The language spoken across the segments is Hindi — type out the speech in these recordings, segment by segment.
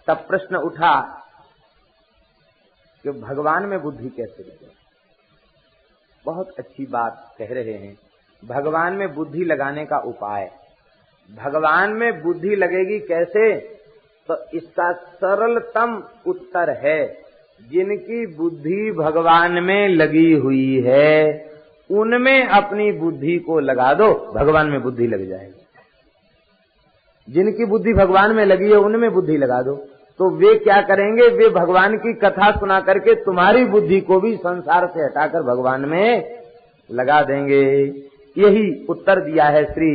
तब प्रश्न उठा कि भगवान में बुद्धि कैसे लगे। बहुत अच्छी बात कह रहे हैं। भगवान में बुद्धि लगाने का उपाय, भगवान में बुद्धि लगेगी कैसे, तो इसका सरलतम उत्तर है, जिनकी बुद्धि भगवान में लगी हुई है उनमें अपनी बुद्धि को लगा दो, भगवान में बुद्धि लग जाएगी। जिनकी बुद्धि भगवान में लगी है उनमें बुद्धि लगा दो, तो वे क्या करेंगे, वे भगवान की कथा सुना करके तुम्हारी बुद्धि को भी संसार से हटाकर भगवान में लगा देंगे। यही उत्तर दिया है श्री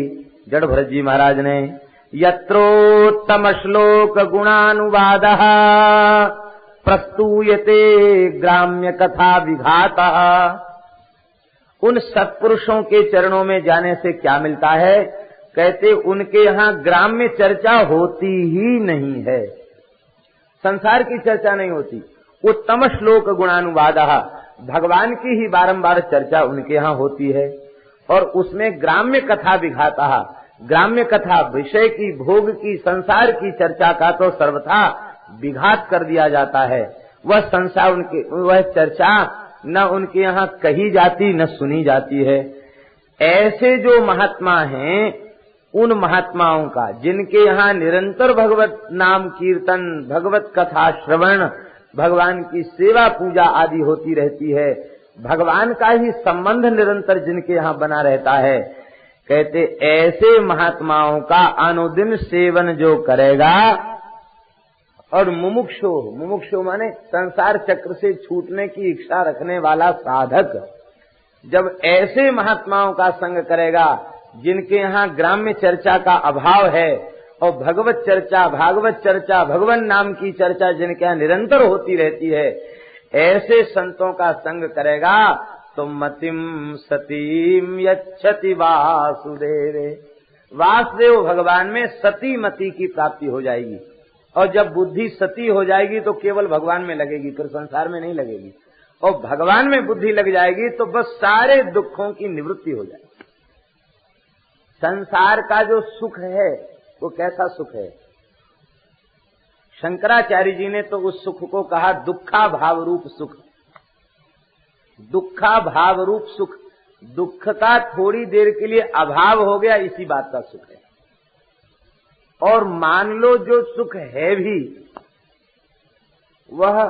जड़भरत जी महाराज ने। यत्रोत्तम श्लोक गुणानुवादः प्रस्तूयते ग्राम्य कथा विघातः। उन सत्पुरुषों के चरणों में जाने से क्या मिलता है, कहते उनके यहाँ ग्राम्य चर्चा होती ही नहीं है, संसार की चर्चा नहीं होती। उत्तम श्लोक गुणानुवादः, भगवान की ही बारंबार चर्चा उनके यहाँ होती है। और उसमें ग्राम्य कथा विघातः, ग्राम्य कथा विषय की, भोग की, संसार की चर्चा का तो सर्वथा विघात कर दिया जाता है। वह संसार उनके, वह चर्चा न उनके यहाँ कही जाती न सुनी जाती है। ऐसे जो महात्मा हैं, उन महात्माओं का जिनके यहाँ निरंतर भगवत नाम कीर्तन, भगवत कथा श्रवण, भगवान की सेवा पूजा आदि होती रहती है, भगवान का ही संबंध निरंतर जिनके यहाँ बना रहता है, कहते ऐसे महात्माओं का अनुदिन सेवन जो करेगा, और मुमुक्षु माने संसार चक्र से छूटने की इच्छा रखने वाला साधक, जब ऐसे महात्माओं का संग करेगा जिनके यहाँ ग्राम्य चर्चा का अभाव है और भगवत चर्चा, भागवत चर्चा, भगवान नाम की चर्चा जिनके यहाँ निरंतर होती रहती है, ऐसे संतों का संग करेगा तो मतिम सतीम यच्छति वासुदेवे, वासुदेव भगवान में सती मति की प्राप्ति हो जाएगी। और जब बुद्धि सती हो जाएगी तो केवल भगवान में लगेगी, फिर संसार में नहीं लगेगी। और भगवान में बुद्धि लग जाएगी तो बस सारे दुखों की निवृत्ति हो जाएगी। संसार का जो सुख है वो कैसा सुख है, शंकराचार्य जी ने तो उस सुख को कहा दुखा भाव रूप सुख। दुखा भाव रूप सुख, दुख का थोड़ी देर के लिए अभाव हो गया, इसी बात का सुख है। और मान लो जो सुख है भी वह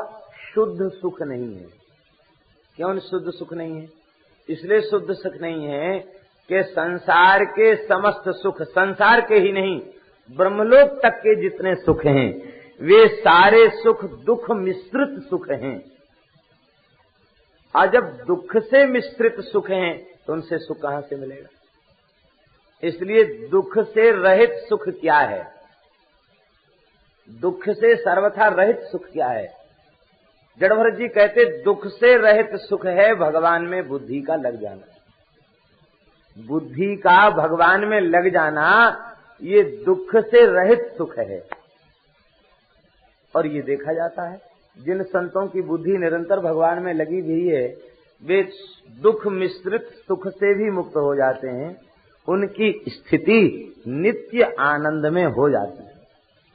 शुद्ध सुख नहीं है। क्यों शुद्ध सुख नहीं है? इसलिए शुद्ध सुख नहीं है कि संसार के समस्त सुख, संसार के ही नहीं ब्रह्मलोक तक के जितने सुख हैं वे सारे सुख दुख मिश्रित सुख हैं। और जब दुख से मिश्रित सुख हैं तो उनसे सुख कहां से मिलेगा? इसलिए दुख से रहित सुख क्या है? दुख से सर्वथा रहित सुख क्या है? जड़भरत जी कहते दुख से रहित सुख है भगवान में बुद्धि का लग जाना। बुद्धि का भगवान में लग जाना ये दुख से रहित सुख है। और ये देखा जाता है जिन संतों की बुद्धि निरंतर भगवान में लगी हुई है वे दुख मिश्रित सुख से भी मुक्त हो जाते हैं। उनकी स्थिति नित्य आनंद में हो जाती है,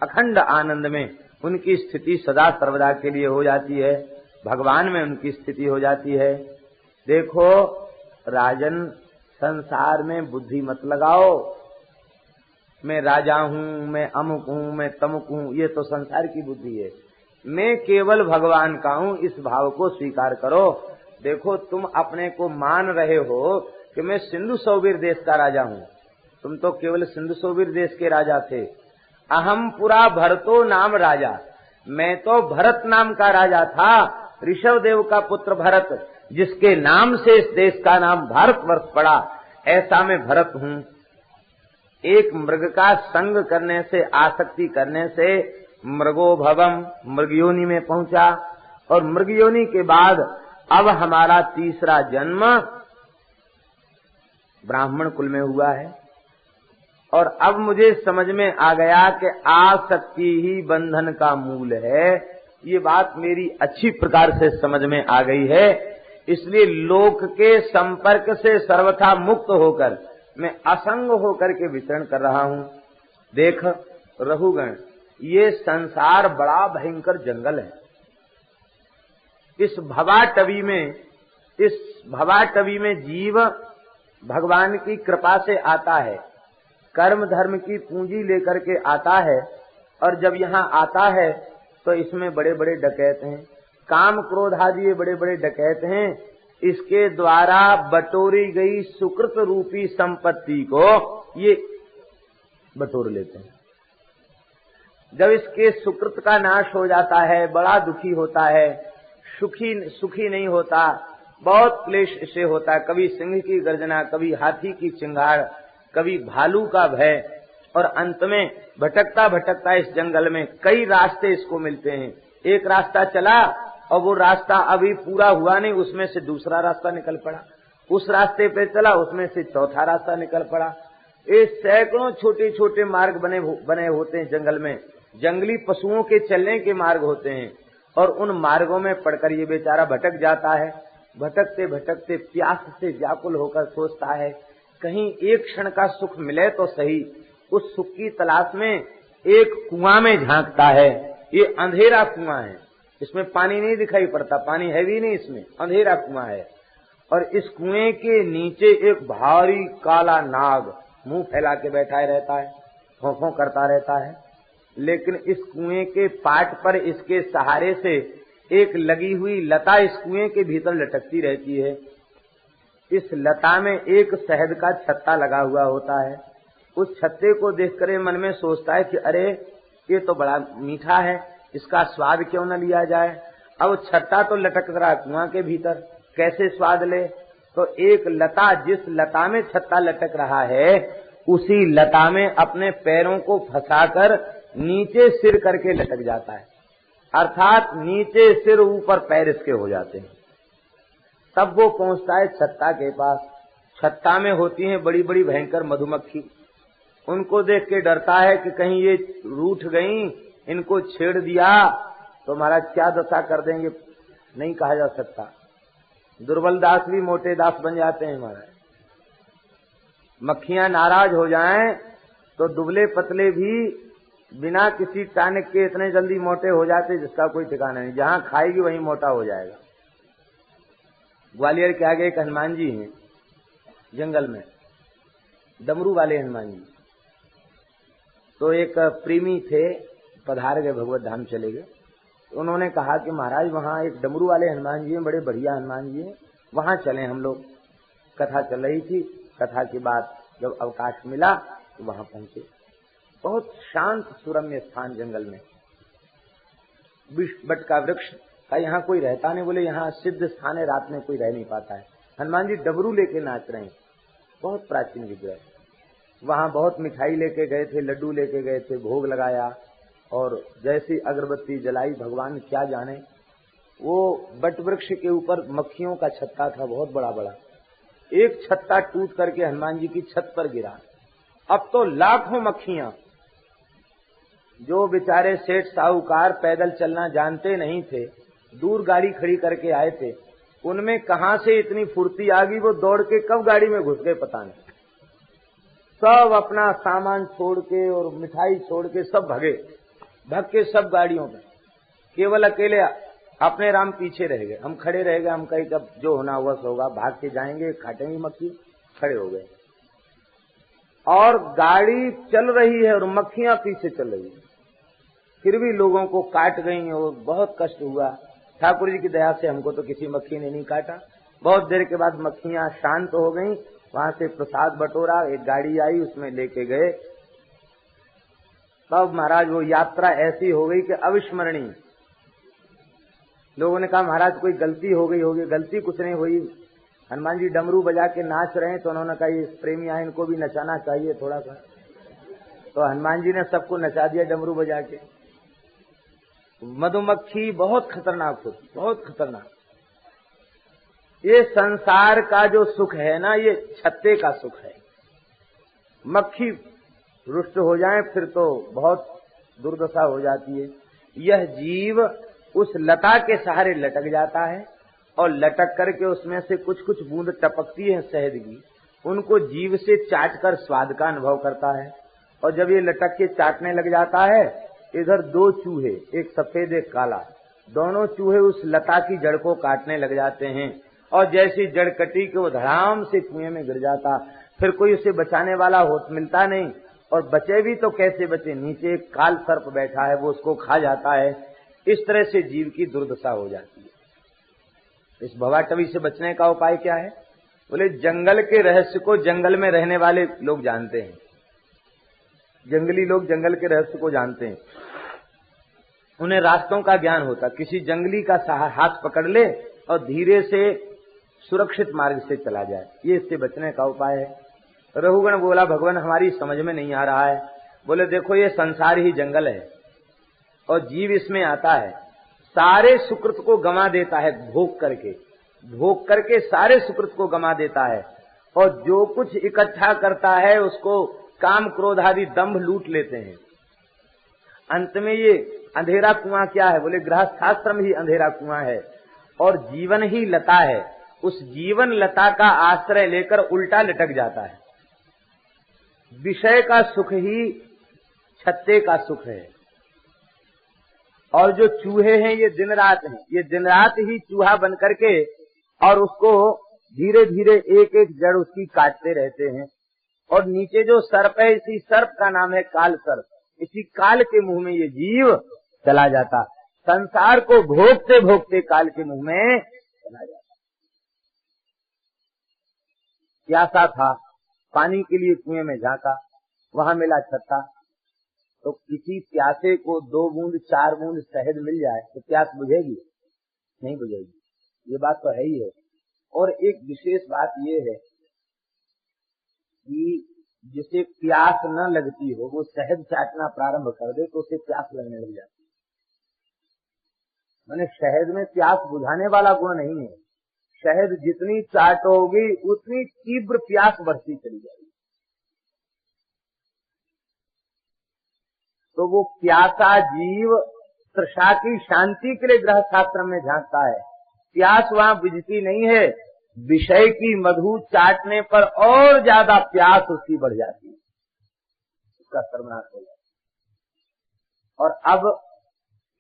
अखंड आनंद में उनकी स्थिति सदा सर्वदा के लिए हो जाती है, भगवान में उनकी स्थिति हो जाती है। देखो राजन, संसार में बुद्धि मत लगाओ, मैं राजा हूं, मैं अमुक हूं, मैं तमुक हूं, ये तो संसार की बुद्धि है। मैं केवल भगवान का हूं, इस भाव को स्वीकार करो। देखो तुम अपने को मान रहे हो कि मैं सिंधु सौवीर देश का राजा हूं, तुम तो केवल सिंधु सौवीर देश के राजा थे। अहम पुरा भरतो नाम राजा, मैं तो भरत नाम का राजा था, ऋषभ देव का पुत्र भरत, जिसके नाम से इस देश का नाम भारतवर्ष पड़ा, ऐसा मैं भरत हूं। एक मृग का संग करने से, आसक्ति करने से मृगो भवम, मृगयोनि में पहुंचा, और मृगयोनि के बाद अब हमारा तीसरा जन्म ब्राह्मण कुल में हुआ है। और अब मुझे समझ में आ गया कि आसक्ति ही बंधन का मूल है। ये बात मेरी अच्छी प्रकार से समझ में आ गई है। इसलिए लोक के संपर्क से सर्वथा मुक्त होकर मैं असंग होकर के विचरण कर रहा हूं। देख रहुगण, ये संसार बड़ा भयंकर जंगल है। इस भवाटवी में जीव भगवान की कृपा से आता है, कर्म धर्म की पूंजी लेकर के आता है, और जब यहाँ आता है तो इसमें बड़े बड़े डकैत हैं, काम क्रोध आदि ये बड़े बड़े डकैत हैं। इसके द्वारा बटोरी गई सुकृत रूपी संपत्ति को ये बटोर लेते हैं। जब इसके सुकृत का नाश हो जाता है, बड़ा दुखी होता है, सुखी नहीं होता, बहुत क्लेश से होता है। कभी सिंह की गर्जना, कभी हाथी की चिंगाड़, कभी भालू का भय, और अंत में भटकता भटकता इस जंगल में कई रास्ते इसको मिलते हैं। एक रास्ता चला और वो रास्ता अभी पूरा हुआ नहीं, उसमें से दूसरा रास्ता निकल पड़ा, उस रास्ते पे चला, उसमें से चौथा रास्ता निकल पड़ा। ये सैकड़ों छोटे छोटे मार्ग बने होते हैं जंगल में, जंगली पशुओं के चलने के मार्ग होते हैं, और उन मार्गों में पड़कर ये बेचारा भटक जाता है। भटकते भटकते प्यास से व्याकुल होकर सोचता है कहीं एक क्षण का सुख मिले तो सही। उस सुख की तलाश में एक कुआं में झांकता है। ये अंधेरा कुआं है, इसमें पानी नहीं दिखाई पड़ता, पानी है भी नहीं, इसमें अंधेरा कुआं है। और इस कुएं के नीचे एक भारी काला नाग मुंह फैला के बैठा रहता है, फों करता रहता है। लेकिन इस कुएं के पाट पर इसके सहारे से एक लगी हुई लता इस कुएं के भीतर लटकती रहती है। इस लता में एक शहद का छत्ता लगा हुआ होता है। उस छत्ते को देखकर मन में सोचता है कि अरे ये तो बड़ा मीठा है, इसका स्वाद क्यों न लिया जाए। अब छत्ता तो लटक रहा कुआं के भीतर, कैसे स्वाद ले। तो एक लता, जिस लता में छत्ता लटक रहा है, उसी लता में अपने पैरों को फंसाकर नीचे सिर करके लटक जाता है, अर्थात नीचे सिर ऊपर पैर इसके हो जाते हैं। तब वो पहुंचता है छत्ता के पास। छत्ता में होती हैं बड़ी बड़ी भयंकर मधुमक्खी। उनको देख के डरता है कि कहीं ये रूठ गई, इनको छेड़ दिया तो महाराज क्या दशा कर देंगे, नहीं कहा जा सकता। दुर्बल दास भी मोटे दास बन जाते हैं महाराज। मक्खियां नाराज हो जाएं तो दुबले पतले भी बिना किसी टानिक के इतने जल्दी मोटे हो जाते जिसका कोई ठिकाना नहीं। जहां खाएगी वहीं मोटा हो जाएगा। ग्वालियर के आगे एक हनुमान जी हैं जंगल में, डमरू वाले हनुमान जी। तो एक प्रेमी थे, पधार गए, भगवत धाम चले गए। तो उन्होंने कहा कि महाराज वहाँ एक डमरू वाले हनुमान जी हैं, बड़े बढ़िया हनुमान जी हैं, वहाँ चले हम लोग। कथा चल रही थी, कथा के बाद जब अवकाश मिला तो वहाँ पहुंचे। बहुत शांत सुरम्य स्थान जंगल में, बट का वृक्ष का यहाँ कोई रहता नहीं। बोले यहाँ सिद्ध स्थान है, रात में कोई रह नहीं पाता है। हनुमान जी डमरू लेके नाच रहे हैं, बहुत प्राचीन विग्रह। वहाँ बहुत मिठाई लेके गए थे, लड्डू लेके गए थे, भोग लगाया, और जैसी अगरबत्ती जलाई भगवान क्या जाने। वो बट वृक्ष के ऊपर मक्खियों का छत्ता था, बहुत बड़ा बड़ा। एक छत्ता टूट करके हनुमान जी की छत पर गिरा। अब तो लाखों मक्खियां, जो बेचारे सेठ साहूकार पैदल चलना जानते नहीं थे, दूर गाड़ी खड़ी करके आए थे, उनमें कहां से इतनी फुर्ती आ गई, वो दौड़ के कब गाड़ी में घुस गए पता नहीं। सब अपना सामान छोड़ के और मिठाई छोड़ के सब भाग के सब गाड़ियों में, केवल अकेले अपने राम पीछे रह गए। हम खड़े रह गए, हम कहीं कब जो होना हुआ सो होगा, भाग के जाएंगे, काटेंगे मक्खी, खड़े हो गए। और गाड़ी चल रही है और मक्खियां पीछे चल रही है, फिर भी लोगों को काट गई और बहुत कष्ट हुआ। ठाकुर जी की दया से हमको तो किसी मक्खी ने नहीं काटा। बहुत देर के बाद मक्खियां शांत हो गईं, वहां से प्रसाद बटोरा, एक गाड़ी आई, उसमें लेके गए। तब महाराज वो यात्रा ऐसी हो गई कि अविस्मरणीय। लोगों ने कहा महाराज कोई गलती हो गई होगी। गलती कुछ नहीं हुई। हनुमान जी डमरू बजा के नाच रहे हैं, तो उन्होंने कहा ये प्रेमी आए, इनको भी नचाना चाहिए थोड़ा सा। तो हनुमान जी ने सबको नचा दिया डमरू बजा के। मधुमक्खी बहुत खतरनाक होती, बहुत खतरनाक। ये संसार का जो सुख है ना, ये छत्ते का सुख है। मक्खी रुष्ट हो जाए फिर तो बहुत दुर्दशा हो जाती है। यह जीव उस लता के सहारे लटक जाता है, और लटक करके उसमें से कुछ कुछ बूंद टपकती है शहद की, उनको जीव से चाट कर स्वाद का अनुभव करता है। और जब ये लटक के चाटने लग जाता है, इधर दो चूहे, एक सफेद एक काला, दोनों चूहे उस लता की जड़ को काटने लग जाते हैं और जैसी जड़ कटी कि वो धड़ाम से कुएं में गिर जाता। फिर कोई उसे बचाने वाला मिलता नहीं, और बचे भी तो कैसे बचे, नीचे एक काल सर्प बैठा है वो उसको खा जाता है। इस तरह से जीव की दुर्दशा हो जाती है। इस भवाटवी से बचने का उपाय क्या है? बोले जंगल के रहस्य को जंगल में रहने वाले लोग जानते हैं, जंगली लोग जंगल के रहस्य को जानते हैं, उन्हें रास्तों का ज्ञान होता। किसी जंगली का हाथ पकड़ ले और धीरे से सुरक्षित मार्ग से चला जाए, ये इससे बचने का उपाय है। रघुगण बोला भगवान हमारी समझ में नहीं आ रहा है। बोले देखो ये संसार ही जंगल है और जीव इसमें आता है, सारे सुकृत को गंवा देता है, भोग करके सारे सुकृत को गंवा देता है, और जो कुछ इकट्ठा करता है उसको काम क्रोध आदि दंभ लूट लेते हैं। अंत में ये अंधेरा कुआं क्या है? बोले गृहस्थाश्रम ही अंधेरा कुआं है और जीवन ही लता है। उस जीवन लता का आश्रय लेकर उल्टा लटक जाता है। विषय का सुख ही छत्ते का सुख है, और जो चूहे हैं ये दिन रात हैं, ये दिन रात ही चूहा बन करके और उसको धीरे धीरे एक एक जड़ उसकी काटते रहते हैं। और नीचे जो सर्प है, इसी सर्प का नाम है काल सर्प, इसी काल के मुंह में ये जीव चला जाता, संसार को भोगते भोगते काल के मुंह में चला जाता। प्यासा था, पानी के लिए कुएं में झांका, वहां मिला छत्ता, तो किसी प्यासे को 2 बूंद 4 बूंद शहद मिल जाए तो प्यास बुझेगी? नहीं बुझेगी, ये बात तो है ही है। और एक विशेष बात ये है कि जिसे प्यास न लगती हो वो शहद चाटना प्रारंभ कर दे तो उसे प्यास लगने लग जाती है। मैंने शहद में प्यास बुझाने वाला गुण नहीं है, शहद जितनी चाटोगी उतनी तीव्र प्यास बढ़ती चली जाएगी। तो वो प्यासा जीव तृषा की शांति के लिए गृहस्थाश्रम में झांकता है, प्यास वहां बुझती नहीं है, विषय की मधु चाटने पर और ज्यादा प्यास उसकी बढ़ जाती है, उसका सर्वनाश हो जाता है। और अब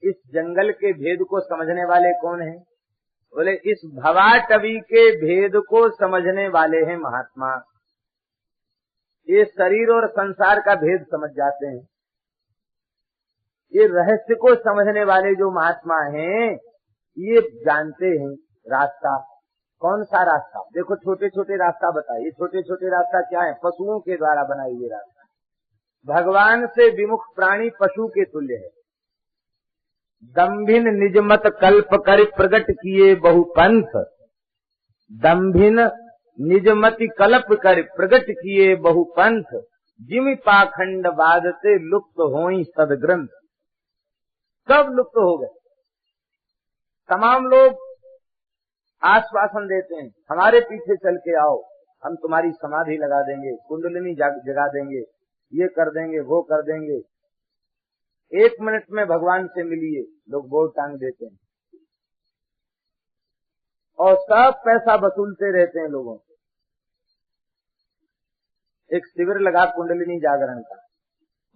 इस जंगल के भेद को समझने वाले कौन हैं? बोले इस भवाटवी के भेद को समझने वाले हैं महात्मा। ये शरीर और संसार का भेद समझ जाते हैं। ये रहस्य को समझने वाले जो महात्मा हैं ये जानते हैं रास्ता। कौन सा रास्ता? देखो छोटे छोटे रास्ता बताइए, छोटे छोटे रास्ता क्या है? पशुओं के द्वारा बनाए हुए रास्ता। भगवान से विमुख प्राणी पशु के तुल्य है। दम्भिन निजमत कल्प कर प्रगट किए बहुपंथ, दम्भिन निजमति कल्प कर प्रगट किए बहुपंथ, जिमि पाखंड बाद से लुप्त होई सदग्रंथ। सब लुप्त हो गए। तमाम लोग आश्वासन देते हैं हमारे पीछे चल के आओ, हम तुम्हारी समाधि लगा देंगे, कुंडलिनी जगा देंगे, ये कर देंगे वो कर देंगे, 1 मिनट में भगवान से मिलिए, लोग बोर्ड टांग देते हैं और सब पैसा वसूलते रहते हैं लोगों से। एक शिविर लगा कुंडलिनी जागरण का,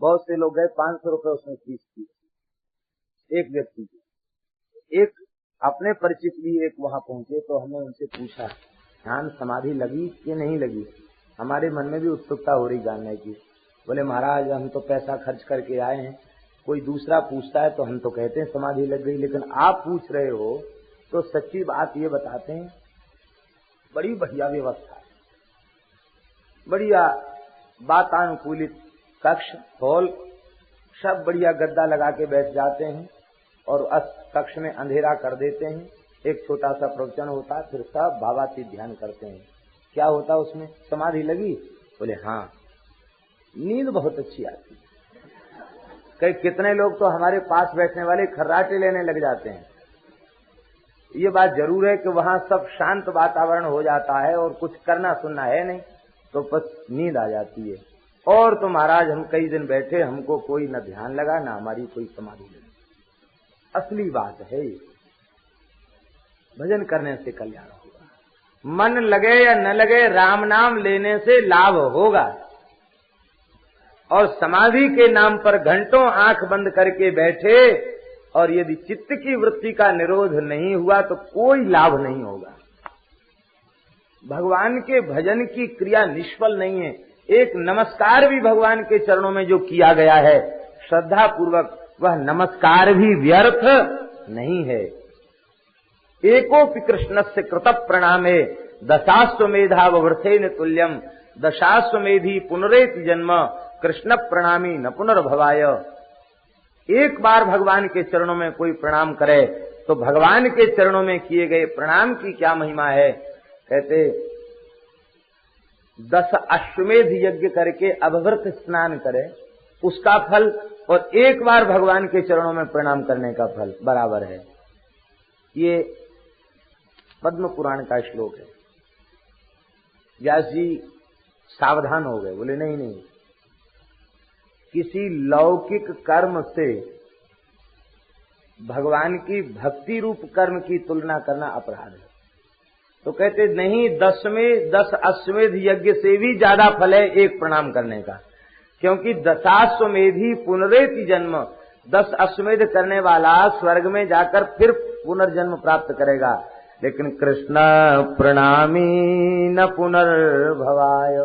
बहुत से लोग गए, 500 रुपए उसमें फीस की एक व्यक्ति की। एक अपने परिचित भी एक वहां पहुंचे तो हमने उनसे पूछा ध्यान समाधि लगी कि नहीं लगी? हमारे मन में भी उत्सुकता हो रही जानने की। बोले महाराज हम तो पैसा खर्च करके आए हैं, कोई दूसरा पूछता है तो हम तो कहते हैं समाधि लग गई, लेकिन आप पूछ रहे हो तो सच्ची बात ये बताते हैं। बड़ी बढ़िया व्यवस्था है, बढ़िया वातानुकूलित कक्ष हॉल, सब बढ़िया गद्दा लगा के बैठ जाते हैं और कक्ष में अंधेरा कर देते हैं। एक छोटा सा प्रवचन होता है, फिर सब भावातीत ध्यान करते हैं। क्या होता है उसमें? समाधि लगी? बोले हाँ। नींद बहुत अच्छी आती है। कई कितने लोग तो हमारे पास बैठने वाले खर्राटे लेने लग जाते हैं। ये बात जरूर है कि वहां सब शांत वातावरण हो जाता है और कुछ करना सुनना है नहीं, तो बस नींद आ जाती है। और तो महाराज हम कई दिन बैठे, हमको कोई न ध्यान लगा न हमारी कोई समाधि लगी। असली बात है ये, भजन करने से कल्याण होगा। मन लगे या न लगे, राम नाम लेने से लाभ होगा। और समाधि के नाम पर घंटों आंख बंद करके बैठे और यदि चित्त की वृत्ति का निरोध नहीं हुआ तो कोई लाभ नहीं होगा। भगवान के भजन की क्रिया निष्फल नहीं है। एक नमस्कार भी भगवान के चरणों में जो किया गया है श्रद्धा पूर्वक, वह नमस्कार भी व्यर्थ नहीं है। एकोपि कृष्णस्य कृत प्रणामे दशाश्वमेधाववृथेन तुल्यम दशाश्वमेधी पुनरेति जन्म कृष्ण प्रणामी न पुनर्भवाय। एक बार भगवान के चरणों में कोई प्रणाम करे तो भगवान के चरणों में किए गए प्रणाम की क्या महिमा है। कहते 10 अश्वमेध यज्ञ करके अभवृत स्नान करे उसका फल और एक बार भगवान के चरणों में प्रणाम करने का फल बराबर है। ये पद्म पुराण का श्लोक है। व्यास जी सावधान हो गए, बोले नहीं नहीं, किसी लौकिक कर्म से भगवान की भक्ति रूप कर्म की तुलना करना अपराध है। तो कहते नहीं, 10 अश्वमेध यज्ञ से भी ज्यादा फल है एक प्रणाम करने का, क्योंकि 10 पुनरेति जन्म, 10 अश्वमेध करने वाला स्वर्ग में जाकर फिर पुनर्जन्म प्राप्त करेगा, लेकिन कृष्ण प्रणामी न पुनर्भवाय,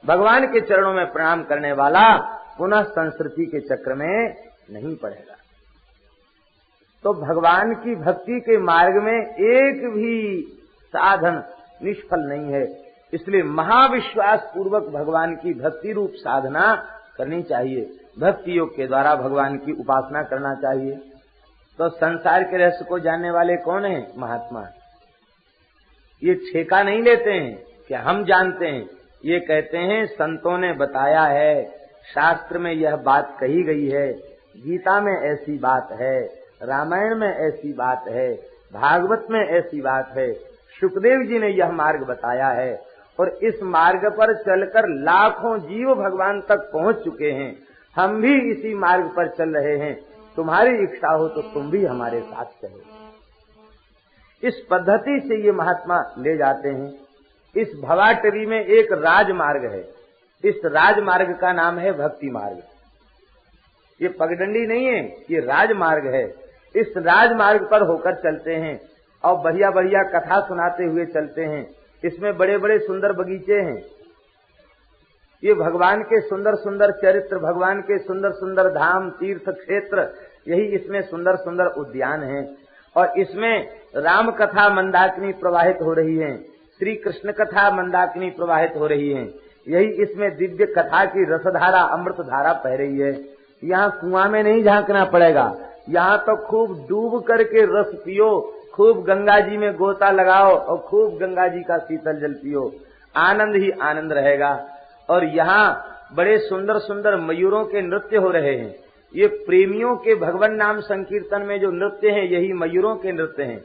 भगवान के चरणों में प्रणाम करने वाला पुनः संस्कृति के चक्र में नहीं पड़ेगा। तो भगवान की भक्ति के मार्ग में एक भी साधन निष्फल नहीं है। इसलिए महाविश्वास पूर्वक भगवान की भक्ति रूप साधना करनी चाहिए। भक्ति योग के द्वारा भगवान की उपासना करना चाहिए। तो संसार के रहस्य को जानने वाले कौन हैं? महात्मा। ये ठेका नहीं लेते हैं कि हम जानते हैं, ये कहते हैं संतों ने बताया है, शास्त्र में यह बात कही गई है, गीता में ऐसी बात है, रामायण में ऐसी बात है, भागवत में ऐसी बात है, सुखदेव जी ने यह मार्ग बताया है और इस मार्ग पर चलकर लाखों जीव भगवान तक पहुंच चुके हैं। हम भी इसी मार्ग पर चल रहे हैं, तुम्हारी इच्छा हो तो तुम भी हमारे साथ चलो। इस पद्धति से ये महात्मा ले जाते हैं। इस भवाटवी में एक राजमार्ग है, इस राजमार्ग का नाम है भक्ति मार्ग। ये पगडंडी नहीं है, ये राजमार्ग है। इस राजमार्ग पर होकर चलते हैं और बढ़िया बढ़िया कथा सुनाते हुए चलते हैं। इसमें बड़े बड़े सुंदर बगीचे हैं, ये भगवान के सुंदर सुंदर चरित्र, भगवान के सुंदर सुंदर धाम तीर्थ क्षेत्र, यही इसमें सुंदर सुंदर उद्यान हैं। और इसमें राम कथा मंदाकिनी प्रवाहित हो रही है, श्री कृष्ण कथा मंदाकिनी प्रवाहित हो रही है। यही इसमें दिव्य कथा की रसधारा अमृत धारा बह रही है। यहाँ कुआं में नहीं झांकना पड़ेगा, यहाँ तो खूब डूब करके रस पियो, खूब गंगा जी में गोता लगाओ और खूब गंगा जी का शीतल जल पियो, आनंद ही आनंद रहेगा। और यहाँ बड़े सुंदर सुंदर मयूरों के नृत्य हो रहे हैं। ये प्रेमियों के भगवान नाम संकीर्तन में जो नृत्य हैं, यही मयूरों के नृत्य हैं।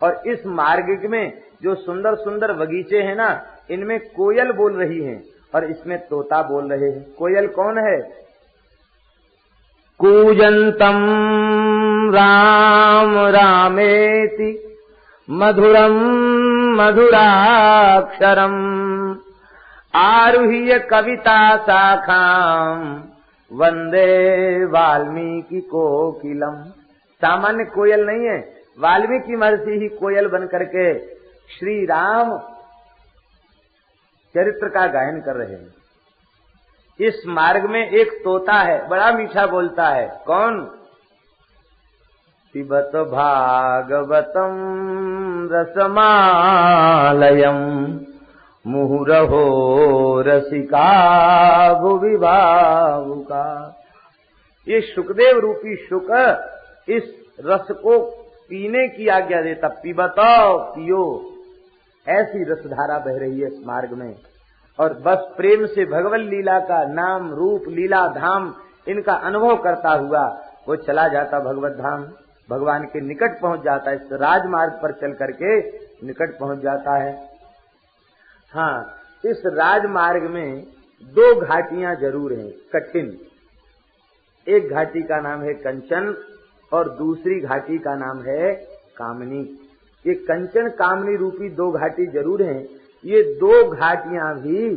और इस मार्ग में जो सुंदर सुंदर बगीचे हैं ना, इनमें कोयल बोल रही हैं और इसमें तोता बोल रहे हैं। कोयल कौन है? कूजंतम राम रामेति मधुरम मधुराक्षरम आरुह्य कविता शाखाम वंदे वाल्मीकि कोकिलम। सामान्य कोयल नहीं है, वाल्मीकि महर्षि ही कोयल बन करके श्री राम चरित्र का गायन कर रहे हैं। इस मार्ग में एक तोता है, बड़ा मीठा बोलता है। कौन? पिबत भागवतम रसमालयम मुहुरहो रसिका भुवि भावुका। ये सुखदेव रूपी शुक इस रस को पीने की आज्ञा देता। पिबतो, पियो, ऐसी रसधारा बह रही है इस मार्ग में। और बस प्रेम से भगवत लीला का नाम रूप लीला धाम इनका अनुभव करता हुआ वो चला जाता भगवत धाम, भगवान के निकट पहुंच जाता है। इस राजमार्ग पर चल करके निकट पहुंच जाता है। हाँ, इस राजमार्ग में 2 घाटियां जरूर हैं कठिन। एक घाटी का नाम है कंचन और दूसरी घाटी का नाम है कामनी। ये कंचन कामनी रूपी 2 घाटी जरूर हैं। ये 2 घाटियां भी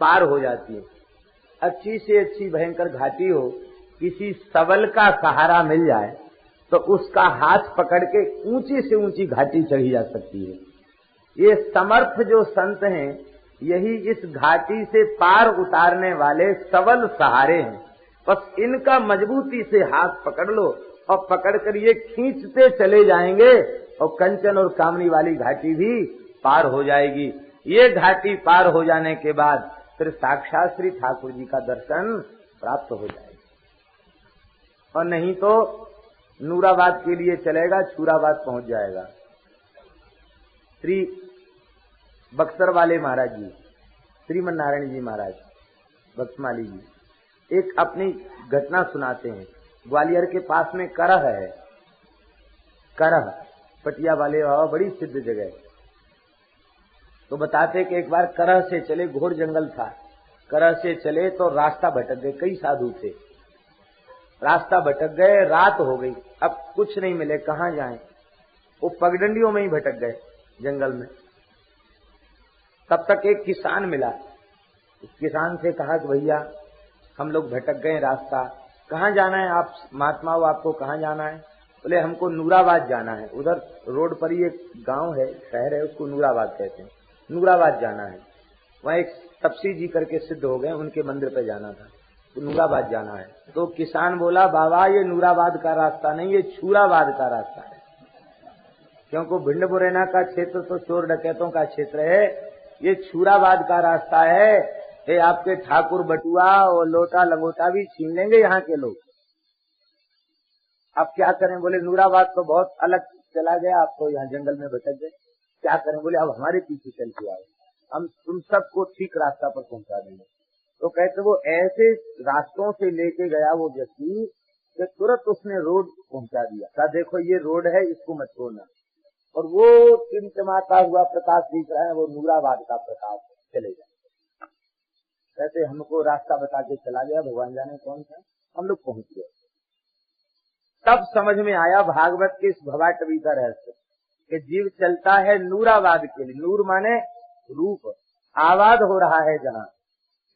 पार हो जाती हैं। अच्छी से अच्छी भयंकर घाटी हो, किसी सबल का सहारा मिल जाए तो उसका हाथ पकड़ के ऊंची से ऊंची घाटी चढ़ी जा सकती है। ये समर्थ जो संत हैं, यही इस घाटी से पार उतारने वाले सबल सहारे हैं। बस इनका मजबूती से हाथ पकड़ लो और पकड़कर ये खींचते चले जाएंगे और कंचन और कामनी वाली घाटी भी पार हो जाएगी। ये घाटी पार हो जाने के बाद फिर साक्षात श्री ठाकुर जी का दर्शन प्राप्त हो जाएगा। और नहीं तो नूराबाद के लिए चलेगा, छूराबाद पहुंच जाएगा। श्री बक्सर वाले महाराज जी, श्रीमन नारायण जी महाराज बक्समाली जी, एक अपनी घटना सुनाते हैं। ग्वालियर के पास में करह है, करह पटिया वाले बाबा, बड़ी सिद्ध जगह। तो बताते कि एक बार करह से चले, घोर जंगल था, करह से चले तो रास्ता भटक गए। कई साधु थे, रास्ता भटक गए, रात हो गई, अब कुछ नहीं मिले, कहाँ जाएं? वो पगडंडियों में ही भटक गए जंगल में। तब तक एक किसान मिला। उस किसान से कहा कि भैया हम लोग भटक गए रास्ता, कहाँ जाना है आप महात्मा हो, आपको कहाँ जाना है? बोले हमको नूराबाद जाना है। उधर रोड पर ही एक गांव है, शहर है, उसको नूराबाद कहते हैं। नूराबाद जाना है। वहाँ एक तपसी जी करके सिद्ध हो गए, उनके मंदिर पे जाना था, तो नूराबाद जाना है। तो किसान बोला बाबा ये नूराबाद का रास्ता नहीं, ये छूराबाद का रास्ता है, क्योंकि भिंड मुरैना का क्षेत्र तो चोर डकैतों का क्षेत्र है, ये छूराबाद का रास्ता है। ये आपके ठाकुर बटुआ और लोटा लंगोटा भी छीन लेंगे यहाँ के लोग। अब क्या करें? बोले नूराबाद तो बहुत अलग चला गया, आप तो यहाँ जंगल में भटक गए, क्या करें? बोले अब हमारे पीछे चल के आओ, हम तुम सबको ठीक रास्ता पर पहुंचा देंगे। तो कहते वो ऐसे रास्तों से लेके गया वो व्यक्ति कि तुरंत उसने रोड पहुंचा दिया। कहा देखो ये रोड है, इसको मत छोड़ना। और वो टिमटिमाता हुआ प्रकाश दिख रहा है, वो नूराबाद का प्रकाश, चले जाए। कहते हमको रास्ता बता के चला गया, भगवान जाने कौन था, हम लोग पहुंच गए। तब समझ में आया भागवत के इस भवाटवी का रहस्य कि जीव चलता है नूराबाद के लिए। नूर माने रूप, आबाद हो रहा है जहाँ।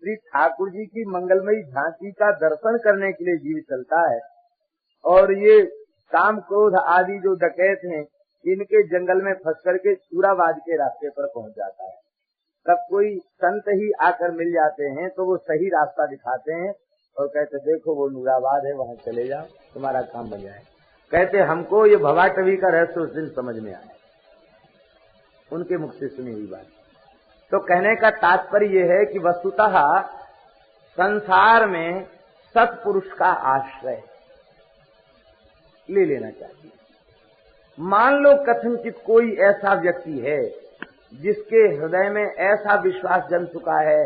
श्री ठाकुर जी की मंगलमयी झांकी का दर्शन करने के लिए जीव चलता है। और ये काम क्रोध आदि जो डकैत हैं, इनके जंगल में फंस करके छूराबाद के रास्ते पर पहुंच जाता है। तब कोई संत ही आकर मिल जाते हैं तो वो सही रास्ता दिखाते हैं और कहते देखो वो नूराबाद है, वहाँ चले जाओ, तुम्हारा काम बन जाए। कहते हमको ये भवाटवी का रहस्य उस दिन समझ में आया, उनके मुख से सुनी हुई बात। तो कहने का तात्पर्य ये है कि वस्तुतः संसार में सत्पुरुष का आश्रय ले लेना चाहिए। मान लो कथनचित कोई ऐसा व्यक्ति है जिसके हृदय में ऐसा विश्वास जम चुका है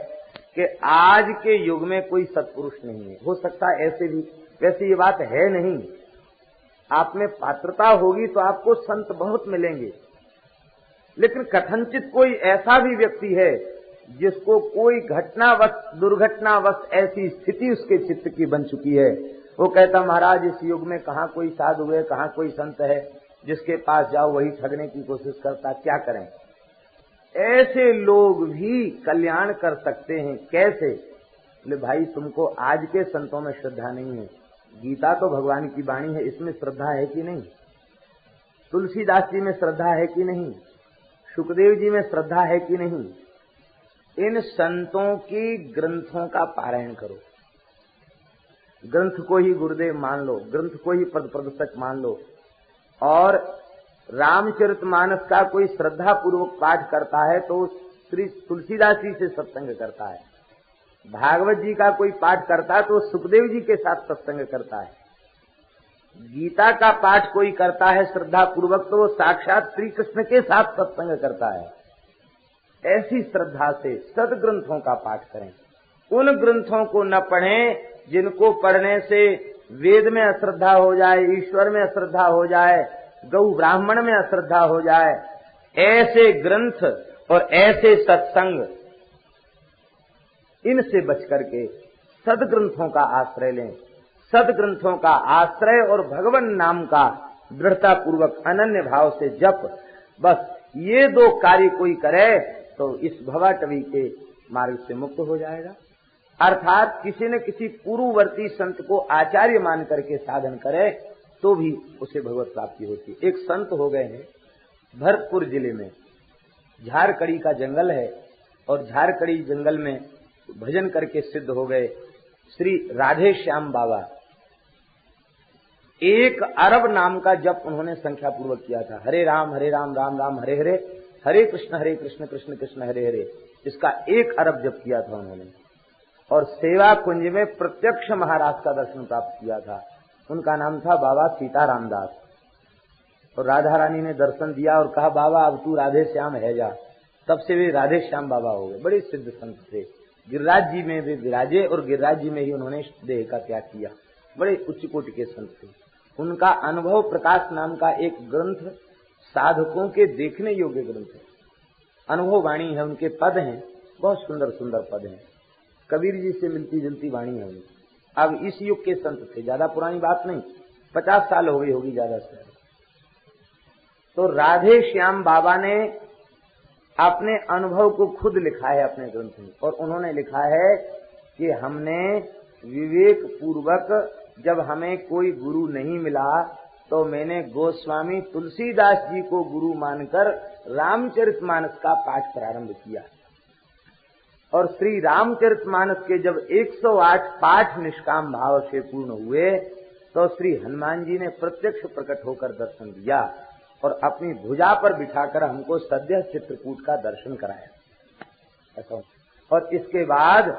कि आज के युग में कोई सत्पुरुष नहीं है। हो सकता है ऐसे भी, वैसे ये बात है नहीं। आप में पात्रता होगी तो आपको संत बहुत मिलेंगे, लेकिन कथनचित कोई ऐसा भी व्यक्ति है जिसको कोई घटनावश दुर्घटनावश ऐसी स्थिति उसके चित्त की बन चुकी है, वो कहता महाराज इस युग में कहाँ कोई साधु है, कहाँ कोई संत है, जिसके पास जाओ वही ठगने की कोशिश करता, क्या करें? ऐसे लोग भी कल्याण कर सकते हैं। कैसे? बोले भाई तुमको आज के संतों में श्रद्धा नहीं है, गीता तो भगवान की वाणी है, इसमें श्रद्धा है कि नहीं? तुलसीदास जी में श्रद्धा है कि नहीं? सुखदेव जी में श्रद्धा है कि नहीं? इन संतों की ग्रंथों का पारायण करो, ग्रंथ को ही गुरुदेव मान लो, ग्रंथ को ही पद प्रदर्शक मान लो। और रामचरितमानस का कोई श्रद्धा पूर्वक पाठ करता है तो श्री तुलसीदास जी से सत्संग करता है। भागवत जी का कोई पाठ करता है तो सुखदेव जी के साथ सत्संग करता है। गीता का पाठ कोई करता है श्रद्धा पूर्वक तो वो साक्षात श्री कृष्ण के साथ सत्संग करता है। ऐसी श्रद्धा से सदग्रंथों का पाठ करें। उन ग्रंथों को न पढ़ें जिनको पढ़ने से वेद में अश्रद्धा हो जाए, ईश्वर में अश्रद्धा हो जाए, गौ ब्राह्मण में अश्रद्धा हो जाए। ऐसे ग्रंथ और ऐसे सत्संग, इनसे बच करके सदग्रंथों का आश्रय लें। सदग्रंथों का आश्रय और भगवान नाम का दृढ़ता पूर्वक अनन्य भाव से जप, बस ये दो कार्य कोई करे तो इस भवाटवी के मार्ग से मुक्त हो जाएगा। अर्थात किसी न किसी पूर्ववर्ती संत को आचार्य मान करके साधन करे तो भी उसे भगवत प्राप्ति होती है। एक संत हो गए हैं भरतपुर जिले में, झारकड़ी का जंगल है और झारकड़ी जंगल में भजन करके सिद्ध हो गए श्री राधे श्याम बाबा। 1 अरब नाम का जप उन्होंने संख्या पूर्वक किया था। हरे राम राम राम हरे हरे, हरे कृष्ण कृष्ण कृष्ण हरे हरे, इसका 1 अरब जप किया था उन्होंने। और सेवा कुंज में प्रत्यक्ष महाराज का दर्शन प्राप्त किया था। उनका नाम था बाबा सीताराम दास। और राधा रानी ने दर्शन दिया और कहा बाबा अब तू राधे श्याम है जा। तब से वे राधे श्याम बाबा हो गए। बड़े सिद्ध संत थे। गिरिराज जी में वे विराजे और गिरिराज जी में ही उन्होंने देह का त्याग किया। बड़े उच्च कोटि के संत थे। उनका अनुभव प्रकाश नाम का एक ग्रंथ साधकों के देखने योग्य ग्रंथ है। अनुभव वाणी है, उनके पद हैं, बहुत सुंदर सुंदर पद हैं। कबीर जी से मिलती जुलती वाणी है उनकी। अब इस युग के संत थे, ज्यादा पुरानी बात नहीं, 50 साल हो गई होगी ज्यादा से। तो राधे श्याम बाबा ने अपने अनुभव को खुद लिखा है अपने ग्रंथ में। और उन्होंने लिखा है कि हमने विवेक पूर्वक जब हमें कोई गुरु नहीं मिला तो मैंने गोस्वामी तुलसीदास जी को गुरु मानकर रामचरितमानस का पाठ प्रारंभ किया। और श्री रामचरितमानस के जब 108 पाठ निष्काम भाव से पूर्ण हुए तो श्री हनुमान जी ने प्रत्यक्ष प्रकट होकर दर्शन दिया और अपनी भुजा पर बिठाकर हमको सद्य चित्रकूट का दर्शन कराया। ऐसा। और इसके बाद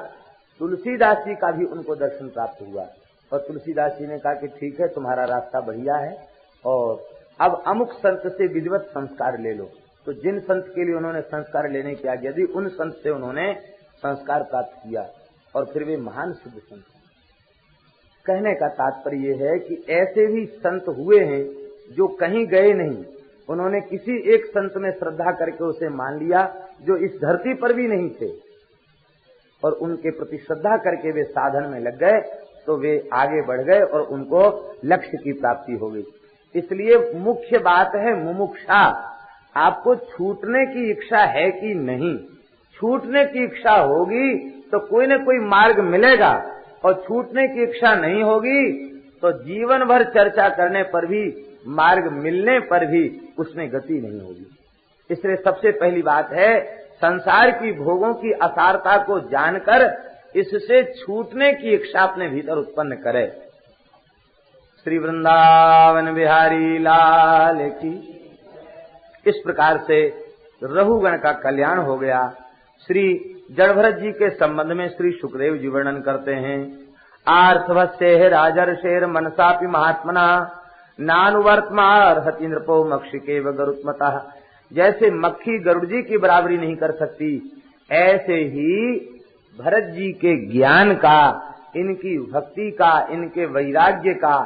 तुलसीदास जी का भी उनको दर्शन प्राप्त हुआ। और तुलसीदास जी ने कहा कि ठीक है, तुम्हारा रास्ता बढ़िया है और अब अमुक संत से विधिवत संस्कार ले लो। तो जिन संत के लिए उन्होंने संस्कार लेने की आज्ञा दी उन संत से उन्होंने संस्कार प्राप्त किया और फिर वे महान सिद्ध संत। कहने का तात्पर्य यह है कि ऐसे भी संत हुए हैं जो कहीं गए नहीं, उन्होंने किसी एक संत में श्रद्धा करके उसे मान लिया जो इस धरती पर भी नहीं थे और उनके प्रति श्रद्धा करके वे साधन में लग गए तो वे आगे बढ़ गए और उनको लक्ष्य की प्राप्ति हो गई। इसलिए मुख्य बात है मुमुक्षा। आपको छूटने की इच्छा है कि नहीं? छूटने की इच्छा होगी तो कोई न कोई मार्ग मिलेगा और छूटने की इच्छा नहीं होगी तो जीवन भर चर्चा करने पर भी, मार्ग मिलने पर भी उसमें गति नहीं होगी। इसलिए सबसे पहली बात है संसार की भोगों की असारता को जानकर इससे छूटने की इच्छा अपने भीतर उत्पन्न करे। श्री वृंदावन बिहारी लाल की। इस प्रकार से रघुगण का कल्याण हो गया। श्री जड़भरत जी के संबंध में श्री सुखदेव जी वर्णन करते हैं। आर्थवस्ये राजर्षेर मनसापि महात्मना नानुवर्तमार्हति नृपो मक्षिकेव गरुत्मतः। जैसे मक्खी गरुड़ जी की बराबरी नहीं कर सकती, ऐसे ही भरत जी के ज्ञान का, इनकी भक्ति का, इनके वैराग्य का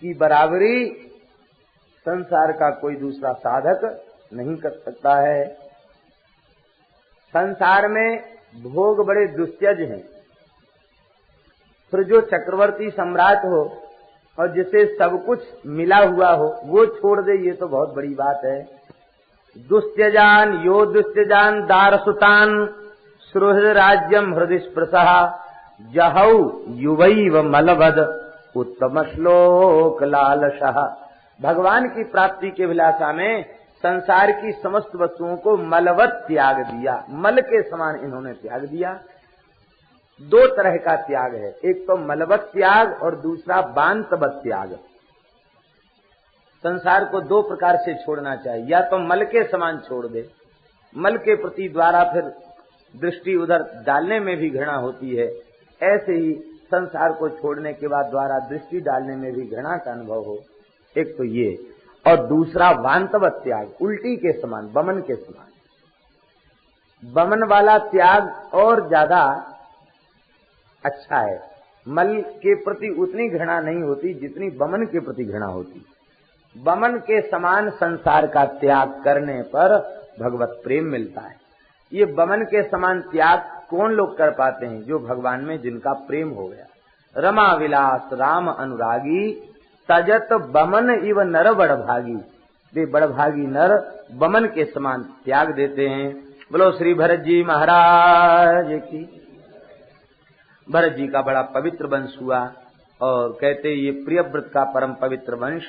की बराबरी संसार का कोई दूसरा साधक नहीं कर सकता है। संसार में भोग बड़े दुस्त्यज हैं। फिर जो चक्रवर्ती सम्राट हो और जिसे सब कुछ मिला हुआ हो वो छोड़ दे, ये तो बहुत बड़ी बात है। दुस्त्यजान यो दुस्त्यजान दारसुतान सुहृद राज्यम हृदय स्पृशः जहौ युवैव मलवद उत्तम श्लोक लालशः। भगवान की प्राप्ति के अभिलाषा में संसार की समस्त वस्तुओं को मलवत त्याग दिया। मल के समान इन्होंने त्याग दिया। 2 तरह का त्याग है, एक तो मलवत त्याग और दूसरा बांतवत त्याग। संसार को 2 प्रकार से छोड़ना चाहिए, या तो मल के समान छोड़ दे, मल के प्रति द्वारा फिर दृष्टि उधर डालने में भी घृणा होती है, ऐसे ही संसार को छोड़ने के बाद द्वारा दृष्टि डालने में भी घृणा का अनुभव हो, एक तो ये। और दूसरा वांतवत त्याग, उल्टी के समान, बमन के समान। बमन वाला त्याग और ज्यादा अच्छा है। मल के प्रति उतनी घृणा नहीं होती जितनी बमन के प्रति घृणा होती। बमन के समान संसार का त्याग करने पर भगवत प्रेम मिलता है। ये बमन के समान त्याग कौन लोग कर पाते हैं? जो भगवान में जिनका प्रेम हो गया। रमा विलास राम अनुरागी तजत बमन इव नर बड़भागी। वे बड़भागी नर बमन के समान त्याग देते हैं। बोलो श्री भरत जी महाराज की। भरत जी का बड़ा पवित्र वंश हुआ और कहते ये प्रियव्रत का परम पवित्र वंश,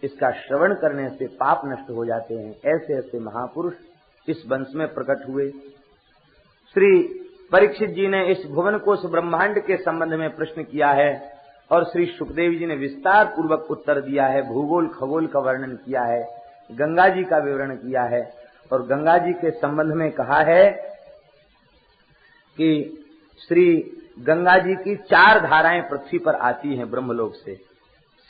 इसका श्रवण करने से पाप नष्ट हो जाते हैं। ऐसे ऐसे महापुरुष इस वंश में प्रकट हुए। श्री परीक्षित जी ने इस भुवन कोश ब्रह्मांड के संबंध में प्रश्न किया है और श्री सुखदेव जी ने विस्तार पूर्वक उत्तर दिया है, भूगोल खगोल का वर्णन किया है, गंगा जी का विवरण किया है और गंगा जी के संबंध में कहा है कि श्री गंगा जी की 4 धाराएं पृथ्वी पर आती हैं ब्रह्मलोक से,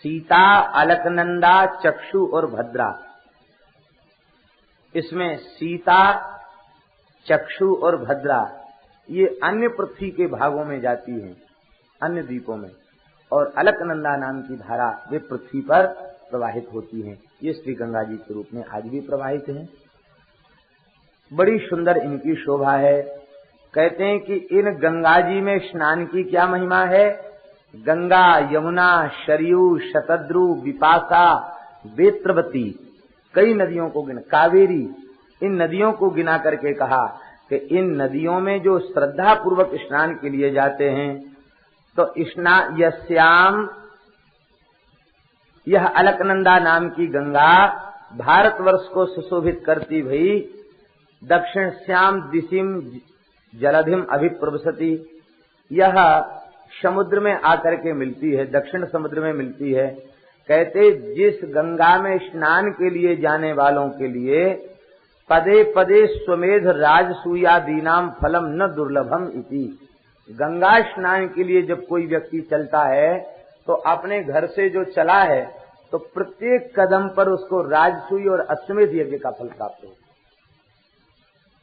सीता, अलकनंदा, चक्षु और भद्रा। इसमें सीता, चक्षु और भद्रा ये अन्य पृथ्वी के भागों में जाती हैं, अन्य द्वीपों में, और अलकनंदा नाम की धारा वे पृथ्वी पर प्रवाहित होती हैं। ये श्री गंगा जी के रूप में आज भी प्रवाहित हैं। बड़ी सुंदर इनकी शोभा है। कहते हैं कि इन गंगा जी में स्नान की क्या महिमा है। गंगा, यमुना, शरयू, शतद्रु, विपाशा, वेत्रवती, कई नदियों को गिना, कावेरी, इन नदियों को गिना करके कहा कि इन नदियों में जो श्रद्धा पूर्वक स्नान के लिए जाते हैं तो यस्याम, यह अलकनंदा नाम की गंगा भारतवर्ष को सुशोभित करती भई दक्षिण श्याम दिशिम जलधिम अभिप्रवसती, यह समुद्र में आकर के मिलती है, दक्षिण समुद्र में मिलती है। कहते जिस गंगा में स्नान के लिए जाने वालों के लिए पदे पदे स्वमेध राजसूयादीनाम फलम न दुर्लभम इति, गंगा स्नान के लिए जब कोई व्यक्ति चलता है तो अपने घर से जो चला है तो प्रत्येक कदम पर उसको राजसूय और अश्वमेध यज्ञ का फल प्राप्त हो।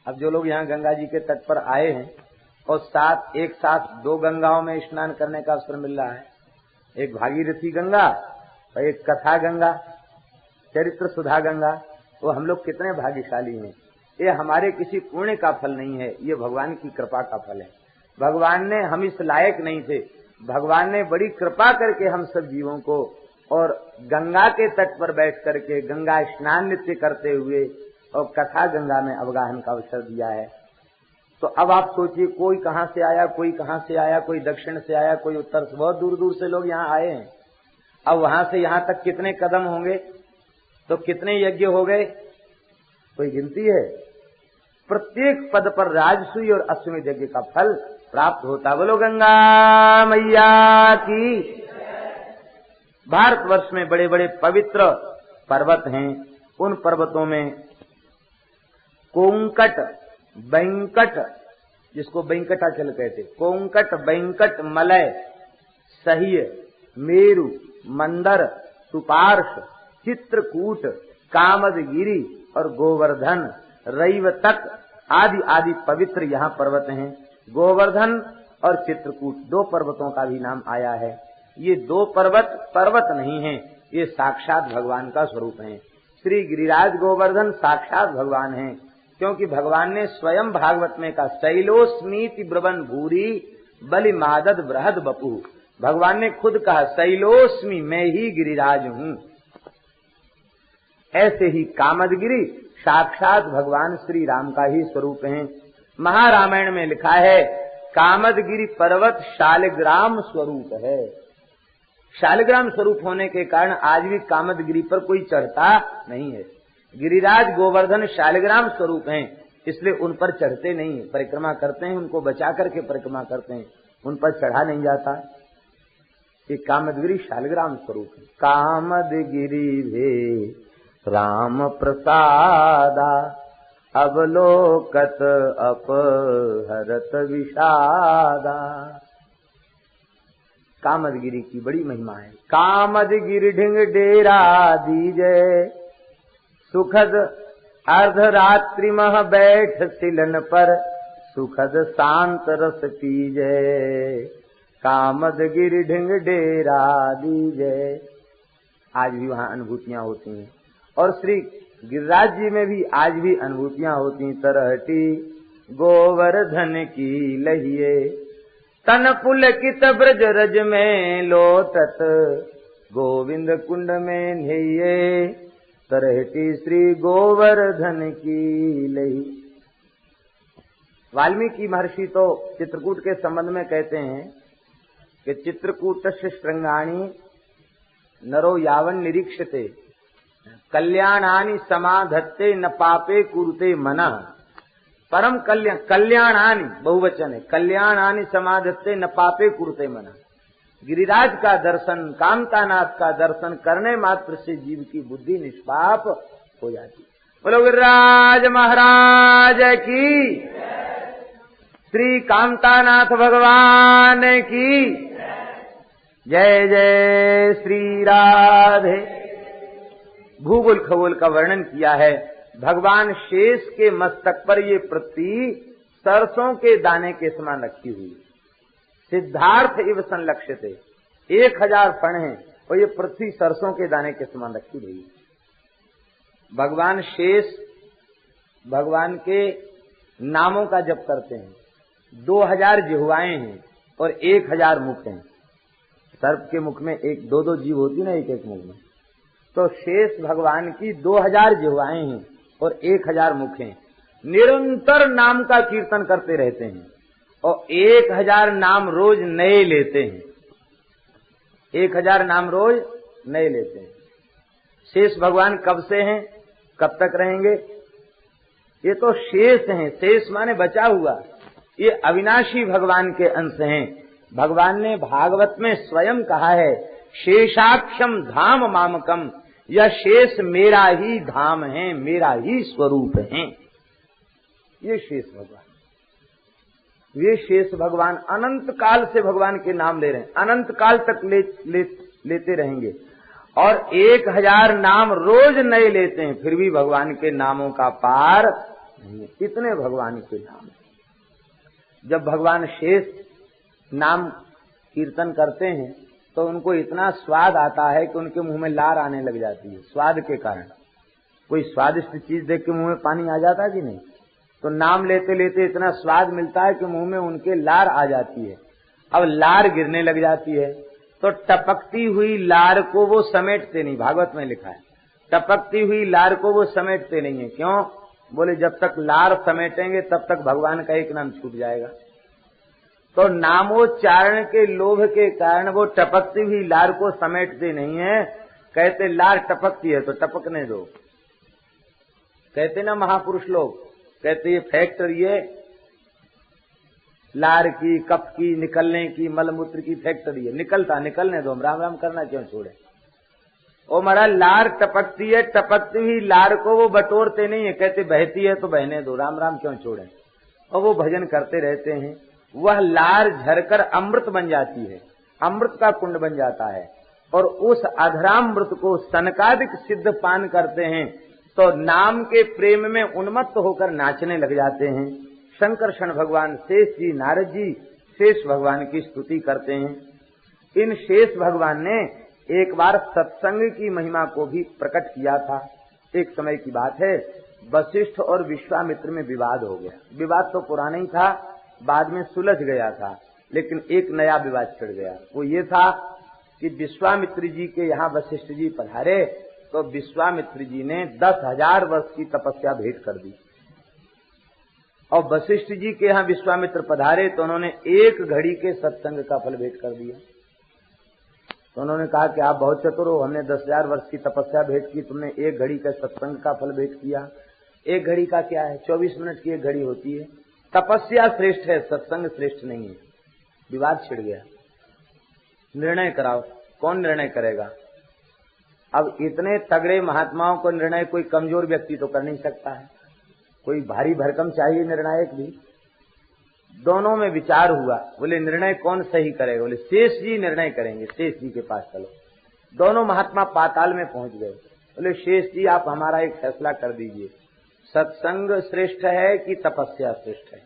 अब जो लोग यहाँ गंगा जी के तट पर आए हैं और एक साथ 2 गंगाओं में स्नान करने का अवसर मिल रहा है, एक भागीरथी गंगा और एक कथा गंगा, चरित्र सुधा गंगा, तो हम लोग कितने भाग्यशाली हैं। ये हमारे किसी पुण्य का फल नहीं है, ये भगवान की कृपा का फल है। भगवान ने, हम इस लायक नहीं थे, भगवान ने बड़ी कृपा करके हम सब जीवों को और गंगा के तट पर बैठ करके गंगा स्नान नित्य करते हुए और कथा गंगा में अवगाहन का अवसर दिया है। तो अब आप सोचिए, कोई कहाँ से आया, कोई कहाँ से आया, कोई दक्षिण से आया, कोई उत्तर से, बहुत दूर दूर से लोग यहाँ आए हैं। अब वहां से यहाँ तक कितने कदम होंगे, तो कितने यज्ञ हो गए, कोई गिनती है। प्रत्येक पद पर राजसूय और अश्वमेध यज्ञ का फल प्राप्त होता। बोलो गंगा मैया की। भारतवर्ष में बड़े बड़े पवित्र पर्वत हैं, उन पर्वतों में कोंकट, बैंकट, जिसको बैंकटाचल कहते, कोंकट, बैंकट, मलय, सह्य, मेरु, मंदर, सुपार्श, चित्रकूट, कामदगिरी और गोवर्धन, रैवतक आदि आदि पवित्र यहाँ पर्वत हैं। गोवर्धन और चित्रकूट 2 पर्वतों का भी नाम आया है। ये 2 पर्वत नहीं हैं, ये साक्षात भगवान का स्वरूप हैं। श्री गिरिराज गोवर्धन साक्षात भगवान हैं, क्योंकि भगवान ने स्वयं भागवत में कहा शैलोस्मीति ब्रवन भूरी बलि मादद बृहद बपू। भगवान ने खुद कहा शैलोस्मी, मैं ही गिरिराज हूँ। ऐसे ही कामदगिरी साक्षात भगवान श्री राम का ही स्वरूप है। महारामायण में लिखा है कामदगिरी पर्वत शालिग्राम स्वरूप है। शालिग्राम स्वरूप होने के कारण आज भी कामदगिरी पर कोई चढ़ता नहीं है। गिरिराज गोवर्धन शालिग्राम स्वरूप हैं, इसलिए उन पर चढ़ते नहीं, परिक्रमा करते हैं, उनको बचा करके परिक्रमा करते हैं, उन पर चढ़ा नहीं जाता। ये कामदगिरी शालिग्राम स्वरूप है। कामदगिरी भे राम प्रसादा अवलोकत अपहरत विषादा। कामदगिरी की बड़ी महिमा है। कामदगिरि ढिंग डेरा दीजे सुखद अर्धरात्रि मह बैठ सिलन पर सुखद शांत रस पीजे। कामदगिरि ढिंग डेरा दीजे। आज भी वहाँ अनुभूतियां होती हैं और श्री गिरिराज जी में भी आज भी अनुभूतियां होती। तरहटी गोवर्धन की लहिए तन पुलकित ब्रज रज में लोटत गोविंद कुंड में नहिए। तरहटी श्री गोवर्धन की लही। वाल्मीकि महर्षि तो चित्रकूट के संबंध में कहते हैं कि चित्रकूटस्य श्रृंगाणि नरो यावन निरीक्षते कल्याणानि समाधत्ते न पापे कुरुते मनः। परम कल्याणानि बहुवचन है, कल्याणानि समाधत्ते न पापे कुरुते मनः। गिरिराज का दर्शन, कामतानाथ का दर्शन करने मात्र से जीव की बुद्धि निष्पाप हो जाती। बोलो गिरिराज महाराज की, श्री कामतानाथ भगवान की जय जय श्री राधे। भूगोल खगोल का वर्णन किया है। भगवान शेष के मस्तक पर ये पृथ्वी सरसों के दाने के समान रखी हुई, सिद्धार्थ इव संलक्ष्यते, 1000 फण हैं और ये पृथ्वी सरसों के दाने के समान रखी हुई। भगवान शेष भगवान के नामों का जप करते हैं। 2000 जिह्वाएं हैं और 1000 मुख हैं। सर्प के मुख में 2 जीव होती ना, एक मुख में। तो शेष भगवान की 2000 जिह्वाएं हैं और 1000 मुख हैं। निरंतर नाम का कीर्तन करते रहते हैं और 1000 नाम रोज नए लेते हैं। 1000 नाम रोज नए लेते हैं। शेष भगवान कब से हैं, कब तक रहेंगे? ये तो शेष हैं, शेष माने बचा हुआ। ये अविनाशी भगवान के अंश हैं। भगवान ने भागवत में स्वयं कहा है, शेषाक्षम धाम मामकम, यह शेष मेरा ही धाम है, मेरा ही स्वरूप है। ये शेष भगवान, ये शेष भगवान अनंत काल से भगवान के नाम ले रहे हैं, अनंत काल तक लेते रहेंगे और 1000 नाम रोज नए लेते हैं, फिर भी भगवान के नामों का पार नहीं है। इतने भगवान के नाम हैं। जब भगवान शेष नाम कीर्तन करते हैं तो उनको इतना स्वाद आता है कि उनके मुंह में लार आने लग जाती है, स्वाद के कारण। कोई स्वादिष्ट चीज देख के मुंह में पानी आ जाता है कि नहीं? तो नाम लेते लेते इतना स्वाद मिलता है कि मुंह में उनके लार आ जाती है। अब लार गिरने लग जाती है तो टपकती हुई लार को वो समेटते नहीं। भागवत में लिखा है, टपकती हुई लार को वो समेटते नहीं है। क्यों? बोले जब तक लार समेटेंगे तब तक भगवान का एक नाम छूट जाएगा। तो नामोच्चारण के लोभ के कारण वो टपकती हुई लार को समेटते नहीं है। कहते लार टपकती है तो टपकने दो। कहते ना महापुरुष लोग, कहते ये फैक्ट्री है लार की, कफ की, निकलने की, मलमूत्र की फैक्ट्री है, निकलने दो, हम राम राम करना क्यों छोड़े? ओ मरा लार टपकती है, टपकती हुई लार को वो बटोरते नहीं है। कहते बहती है तो बहने दो, राम राम क्यों छोड़े? और वो भजन करते रहते हैं। वह लार झरकर अमृत बन जाती है, अमृत का कुंड बन जाता है और उस अधरामृत को सनकादिक सिद्ध पान करते हैं तो नाम के प्रेम में उन्मत्त होकर नाचने लग जाते हैं। शंकरषण भगवान, शेष जी, नारद जी शेष भगवान की स्तुति करते हैं। इन शेष भगवान ने एक बार सत्संग की महिमा को भी प्रकट किया था। एक समय की बात है, वशिष्ठ और विश्वामित्र में विवाद हो गया। विवाद तो पुराना ही था, बाद में सुलझ गया था, लेकिन एक नया विवाद छिड़ गया। वो ये था कि विश्वामित्र जी के यहाँ वशिष्ठ जी पधारे तो विश्वामित्र जी ने 10,000 वर्ष की तपस्या भेंट कर दी और वशिष्ठ जी के यहाँ विश्वामित्र पधारे तो उन्होंने 1 घड़ी के सत्संग का फल भेंट कर दिया। तो उन्होंने कहा कि आप बहुत चतुर हो, हमने 10,000 वर्ष की तपस्या भेंट की, तुमने 1 घड़ी का सत्संग का फल भेंट किया। 1 घड़ी का क्या है? 24 मिनट की 1 घड़ी होती है। तपस्या श्रेष्ठ है, सत्संग श्रेष्ठ नहीं है। विवाद छिड़ गया। निर्णय कराओ, कौन निर्णय करेगा? अब इतने तगड़े महात्माओं को निर्णय कोई कमजोर व्यक्ति तो कर नहीं सकता है, कोई भारी भरकम चाहिए निर्णायक भी। दोनों में विचार हुआ, बोले निर्णय कौन सही करेगा? बोले शेष जी निर्णय करेंगे, शेष जी के पास चलो। दोनों महात्मा पाताल में पहुंच गए। बोले शेष जी आप हमारा एक फैसला कर दीजिए, सत्संग श्रेष्ठ है कि तपस्या श्रेष्ठ है?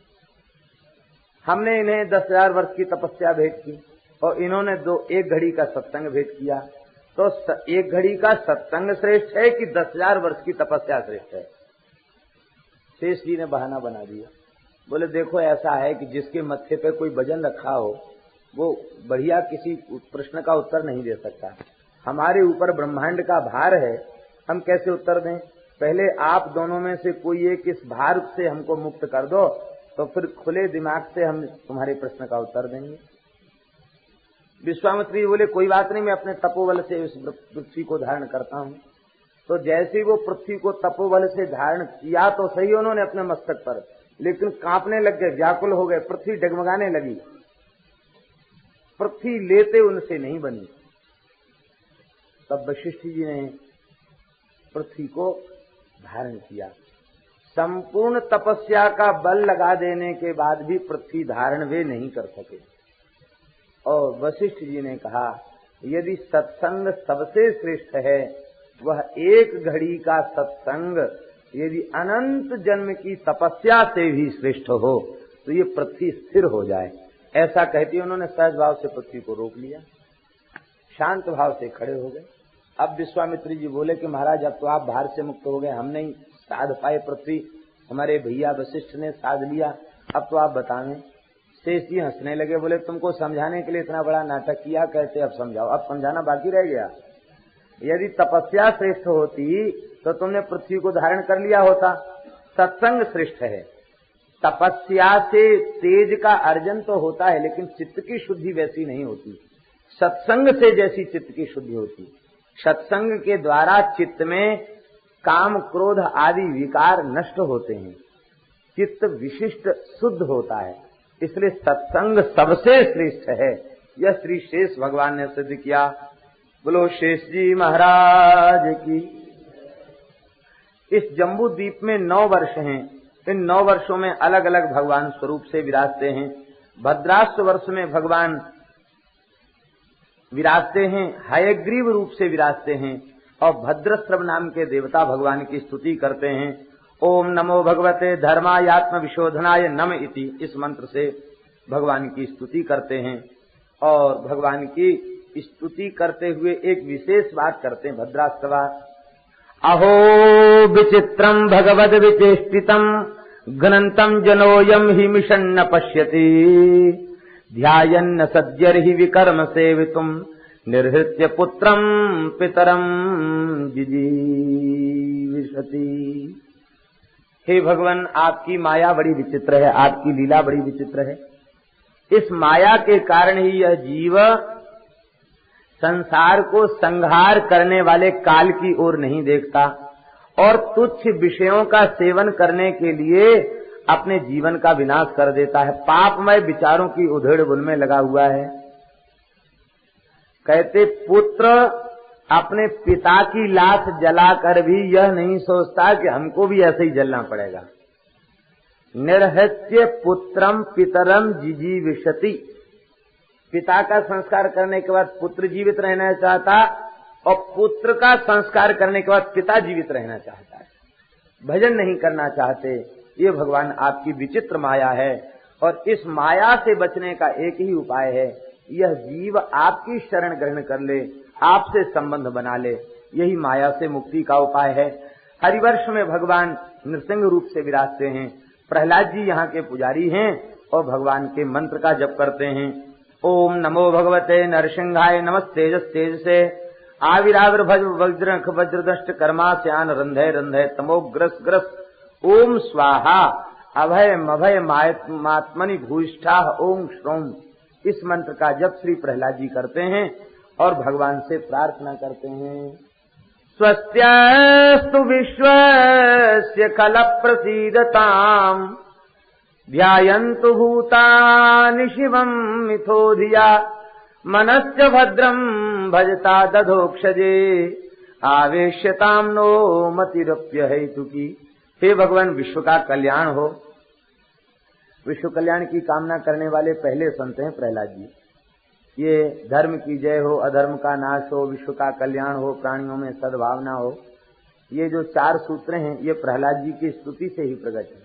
हमने इन्हें 10,000 वर्ष की तपस्या भेंट की और इन्होंने 1 घड़ी का सत्संग भेंट किया, तो 1 घड़ी का सत्संग श्रेष्ठ है कि 10,000 वर्ष की तपस्या श्रेष्ठ है? शेष जी ने बहाना बना दिया। बोले देखो ऐसा है कि जिसके मत्थे पे कोई वजन रखा हो वो बढ़िया किसी प्रश्न का उत्तर नहीं दे सकता। हमारे ऊपर ब्रह्मांड का भार है, हम कैसे उत्तर दें? पहले आप दोनों में से कोई एक इस भार से हमको मुक्त कर दो, तो फिर खुले दिमाग से हम तुम्हारे प्रश्न का उत्तर देंगे। विश्वामित्र जी बोले कोई बात नहीं, मैं अपने तपोबल से इस पृथ्वी को धारण करता हूँ। तो जैसे ही वो पृथ्वी को तपोबल से धारण किया तो सही उन्होंने अपने मस्तक पर, लेकिन कांपने लग गए, व्याकुल हो गए, पृथ्वी डगमगाने लगी। पृथ्वी लेते उनसे नहीं बनी। तब वशिष्ठ जी ने पृथ्वी को धारण किया। संपूर्ण तपस्या का बल लगा देने के बाद भी पृथ्वी धारण वे नहीं कर सके। और वशिष्ठ जी ने कहा, यदि सत्संग सबसे श्रेष्ठ है, वह एक घड़ी का सत्संग यदि अनंत जन्म की तपस्या से भी श्रेष्ठ हो तो ये पृथ्वी स्थिर हो जाए। ऐसा कहती उन्होंने सहज भाव से पृथ्वी को रोक लिया, शांत भाव से खड़े हो गए। अब विश्वामित्र जी बोले कि महाराज अब तो आप भार से मुक्त हो गए, हम नहीं साध पाए पृथ्वी, हमारे भैया वशिष्ठ ने साध लिया, अब तो आप बताएं। शेष जी हंसने लगे, बोले तुमको समझाने के लिए इतना बड़ा नाटक किया, कैसे अब समझाओ, अब समझाना बाकी रह गया। यदि तपस्या श्रेष्ठ होती तो तुमने पृथ्वी को धारण कर लिया होता। सत्संग श्रेष्ठ है। तपस्या से तेज का अर्जन तो होता है, लेकिन चित्त की शुद्धि वैसी नहीं होती सत्संग से जैसी चित्त की शुद्धि होती। सत्संग के द्वारा चित्त में काम क्रोध आदि विकार नष्ट होते हैं, चित्त विशिष्ट शुद्ध होता है। इसलिए सत्संग सबसे श्रेष्ठ है। यह श्री शेष भगवान ने सिद्ध किया। बोलो शेष जी महाराज की। इस जम्बू द्वीप में 9 वर्ष हैं। इन 9 वर्षों में अलग अलग भगवान स्वरूप से विराजते हैं। भद्राष्ट वर्ष में भगवान विराजते हैं, हयग्रीव रूप से विराजते हैं और भद्रश्रव नाम के देवता भगवान की स्तुति करते हैं। ओम नमो भगवते धर्मायात्म विशोधनाय नम इति, इस मंत्र से भगवान की स्तुति करते हैं। और भगवान की स्तुति करते हुए एक विशेष बात करते हैं भद्रास्तवा। अहो विचित्रम भगवद विचेष्टितम घनंतम जनोयम हि मिशन न पश्यति ध्यायन्न सद्यर्हि विकर्म सेवितुम निर्हृत्य पुत्रम पितरम जिजीविषति। हे भगवान, आपकी माया बड़ी विचित्र है, आपकी लीला बड़ी विचित्र है। इस माया के कारण ही यह जीव संसार को संहार करने वाले काल की ओर नहीं देखता और तुच्छ विषयों का सेवन करने के लिए अपने जीवन का विनाश कर देता है। पापमय विचारों की उधेड़-बुन में लगा हुआ है। कहते पुत्र अपने पिता की लाश जलाकर भी यह नहीं सोचता कि हमको भी ऐसे ही जलना पड़ेगा। निर्हत्य पुत्रम पितरम जिजीविषति। पिता का संस्कार करने के बाद पुत्र जीवित रहना चाहता और पुत्र का संस्कार करने के बाद पिता जीवित रहना चाहता है, भजन नहीं करना चाहते। ये भगवान आपकी विचित्र माया है और इस माया से बचने का एक ही उपाय है, यह जीव आपकी शरण ग्रहण कर ले, आपसे संबंध बना ले, यही माया से मुक्ति का उपाय है। हरिवर्ष में भगवान नृसिंह रूप से विराजते हैं। प्रहलाद जी यहाँ के पुजारी हैं और भगवान के मंत्र का जप करते हैं। ओम नमो भगवते नरसिंहाय नमस्तेजस तेज से आविराविर भज वज्रख वज्रदष्ट कर्मास्यान रंधे रंधे तमोग्रस ग्रस ओम स्वाहा अभय मभय मात्मनि भूष्ठा ओम श्रोम। इस मंत्र का जप श्री प्रहलाद जी करते हैं और भगवान से प्रार्थना करते हैं। स्वस्त्यस्तु विश्वस्य खल प्रसीदताम् ध्यायन्तु भूतानि शिवं मिथो धिया मनश्च भद्रं भजता दधोक्षजे आवेश्यताम नो मतिरप्य हेतुकी। हे भगवान, विश्व का कल्याण हो। विश्व कल्याण की कामना करने वाले पहले संत हैं प्रहलाद जी। ये धर्म की जय हो, अधर्म का नाश हो, विश्व का कल्याण हो, प्राणियों में सद्भावना हो, ये जो 4 सूत्र हैं ये प्रहलाद जी की स्तुति से ही प्रकट है।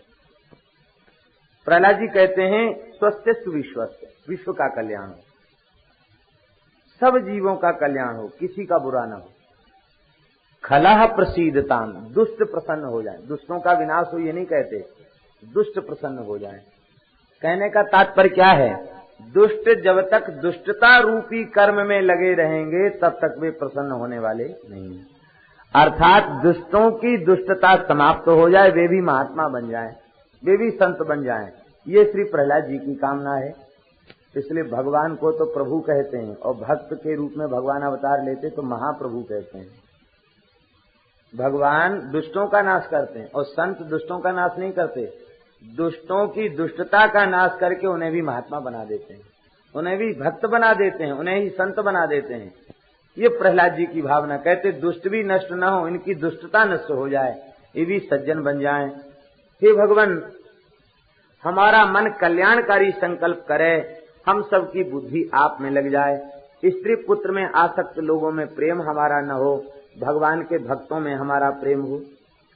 प्रहलाद जी कहते हैं स्वस्थस्तु विश्वस्य, विश्व का कल्याण हो, सब जीवों का कल्याण हो, किसी का बुरा न हो। खलह प्रसीदताम, दुष्ट प्रसन्न हो जाए, दुष्टों का विनाश हो ये नहीं कहते, दुष्ट प्रसन्न हो जाए। कहने का तात्पर्य क्या है? दुष्ट जब तक दुष्टता रूपी कर्म में लगे रहेंगे तब तक वे प्रसन्न होने वाले नहीं। अर्थात दुष्टों की दुष्टता समाप्त हो जाए, वे भी महात्मा बन जाएं, वे भी संत बन जाएं, ये श्री प्रहलाद जी की कामना है। इसलिए भगवान को तो प्रभु कहते हैं और भक्त के रूप में भगवान अवतार लेते तो महाप्रभु कहते हैं। भगवान दुष्टों का नाश करते हैं और संत दुष्टों का नाश नहीं करते, दुष्टों की दुष्टता का नाश करके उन्हें भी महात्मा बना देते हैं, उन्हें भी भक्त बना देते हैं, उन्हें ही संत बना देते हैं। ये प्रहलाद जी की भावना। कहते दुष्ट भी नष्ट न हो, इनकी दुष्टता नष्ट हो जाए, ये भी सज्जन बन जाएं। हे भगवान, हमारा मन कल्याणकारी संकल्प करे, हम सबकी बुद्धि आप में लग जाए, स्त्री पुत्र में आसक्त लोगों में प्रेम हमारा न हो, भगवान के भक्तों में हमारा प्रेम हो।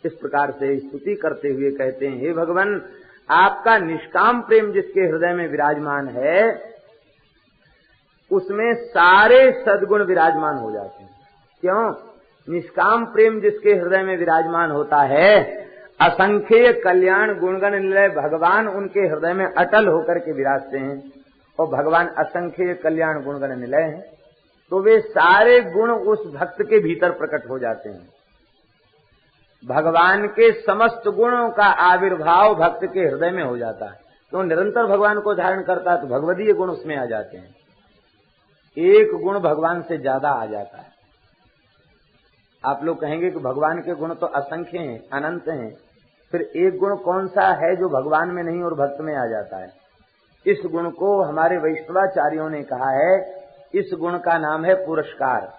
इस प्रकार से स्तुति करते हुए कहते हैं, हे भगवान, आपका निष्काम प्रेम जिसके हृदय में विराजमान है उसमें सारे सद्गुण विराजमान हो जाते हैं। क्यों? निष्काम प्रेम जिसके हृदय में विराजमान होता है, असंख्य कल्याण गुणगण निलय भगवान उनके हृदय में अटल होकर के विराजते हैं और भगवान असंख्य कल्याण गुणगण निलय हैं, तो वे सारे गुण उस भक्त के भीतर प्रकट हो जाते हैं। भगवान के समस्त गुणों का आविर्भाव भक्त के हृदय में हो जाता है, तो निरंतर भगवान को धारण करता है तो भगवदीय गुण उसमें आ जाते हैं। एक गुण भगवान से ज्यादा आ जाता है। आप लोग कहेंगे कि भगवान के गुण तो असंख्य हैं, अनंत हैं, फिर एक गुण कौन सा है जो भगवान में नहीं और भक्त में आ जाता है? इस गुण को हमारे वैष्णवाचार्यों ने कहा है, इस गुण का नाम है पुरस्कार।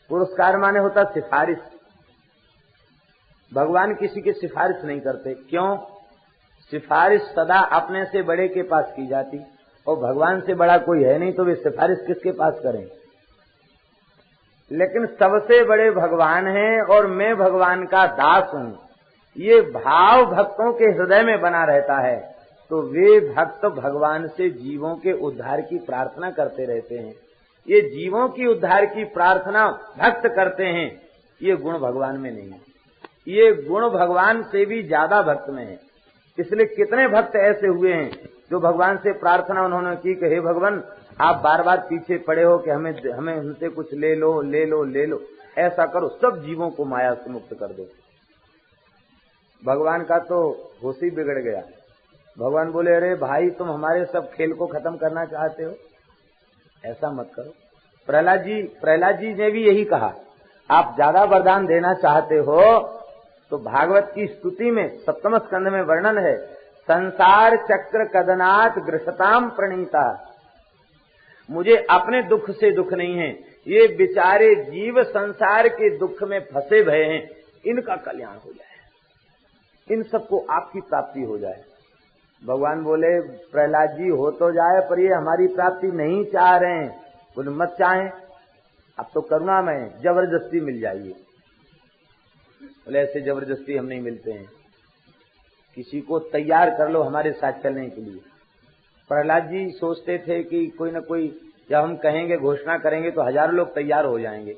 पुरस्कार माने होता सिफारिश। भगवान किसी की सिफारिश नहीं करते। क्यों? सिफारिश सदा अपने से बड़े के पास की जाती और भगवान से बड़ा कोई है नहीं, तो वे सिफारिश किसके पास करें? लेकिन सबसे बड़े भगवान हैं और मैं भगवान का दास हूं, ये भाव भक्तों के हृदय में बना रहता है, तो वे भक्त भगवान से जीवों के उद्धार की प्रार्थना करते रहते हैं। ये जीवों की उद्धार की प्रार्थना भक्त करते हैं, ये गुण भगवान में नहीं है। ये गुण भगवान से भी ज्यादा भक्त में है। इसलिए कितने भक्त ऐसे हुए हैं जो भगवान से प्रार्थना उन्होंने की कि हे भगवान, आप बार बार पीछे पड़े हो कि हमें उनसे कुछ ले लो ले लो ले लो, ऐसा करो, सब जीवों को माया से मुक्त कर दो। भगवान का तो होश ही बिगड़ गया। भगवान बोले, अरे भाई, तुम हमारे सब खेल को खत्म करना चाहते हो, ऐसा मत करो। प्रहलाद जी ने भी यही कहा, आप ज्यादा वरदान देना चाहते हो तो भागवत की स्तुति में 7वें स्कंद में वर्णन है, संसार चक्र कदनाथ गृहताम प्रणीता। मुझे अपने दुख से दुख नहीं है, ये बेचारे जीव संसार के दुख में फंसे भये हैं, इनका कल्याण हो जाए, इन सबको आपकी प्राप्ति हो जाए। भगवान बोले, प्रहलाद जी, हो तो जाए, पर ये हमारी प्राप्ति नहीं चाह रहे हैं। बोले, मत चाहें, अब तो करुणा में जबरदस्ती मिल जाइए। बोले, ऐसे जबरदस्ती हम नहीं मिलते हैं, किसी को तैयार कर लो हमारे साथ चलने के लिए। प्रहलाद जी सोचते थे कि कोई न कोई, जब हम कहेंगे, घोषणा करेंगे तो हजारों लोग तैयार हो जाएंगे।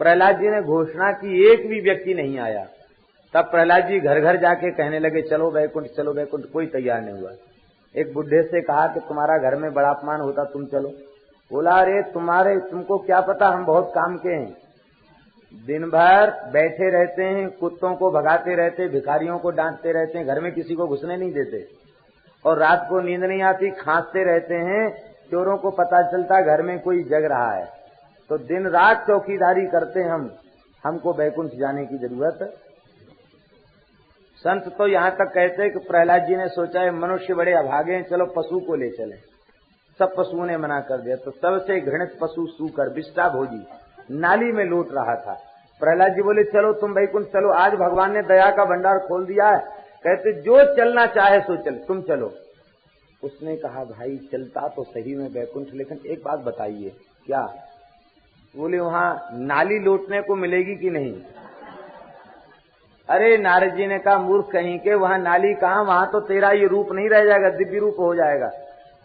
प्रहलाद जी ने घोषणा की, एक भी व्यक्ति नहीं आया। तब प्रहलाद जी घर घर जाके कहने लगे, चलो वैकुंठ चलो वैकुंठ, कोई तैयार नहीं हुआ। एक बुढ़े से कहा कि तुम्हारा घर में बड़ा अपमान होता, तुम चलो। बोला, अरे तुमको क्या पता, हम बहुत काम के हैं, दिन भर बैठे रहते हैं, कुत्तों को भगाते रहते, भिखारियों को डांटते रहते हैं, घर में किसी को घुसने नहीं देते, और रात को नींद नहीं आती, खांसते रहते हैं, चोरों को पता चलता घर में कोई जग रहा है, तो दिन रात चौकीदारी करते हम, हमको वैकुंठ जाने की जरूरत। संत तो यहाँ तक कहते हैं कि प्रहलाद जी ने सोचा है मनुष्य बड़े अभागे हैं, चलो पशु को ले चले। सब पशुओं ने मना कर दिया, तो सबसे घृणित पशु सूकर विष्टा भोजी नाली में लूट रहा था। प्रहलाद जी बोले, चलो तुम वैकुंठ चलो, आज भगवान ने दया का भंडार खोल दिया है। कहते, जो चलना चाहे सो चल, तुम चलो। उसने कहा, भाई चलता तो सही में वैकुंठ, लेकिन एक बात बताइए। क्या? बोले, वहाँ नाली लूटने को मिलेगी कि नहीं? अरे नारद जी ने कहा, मूर्ख कहीं के, वहाँ नाली कहाँ, वहाँ तो तेरा ये रूप नहीं रह जाएगा, दिव्य रूप हो जाएगा।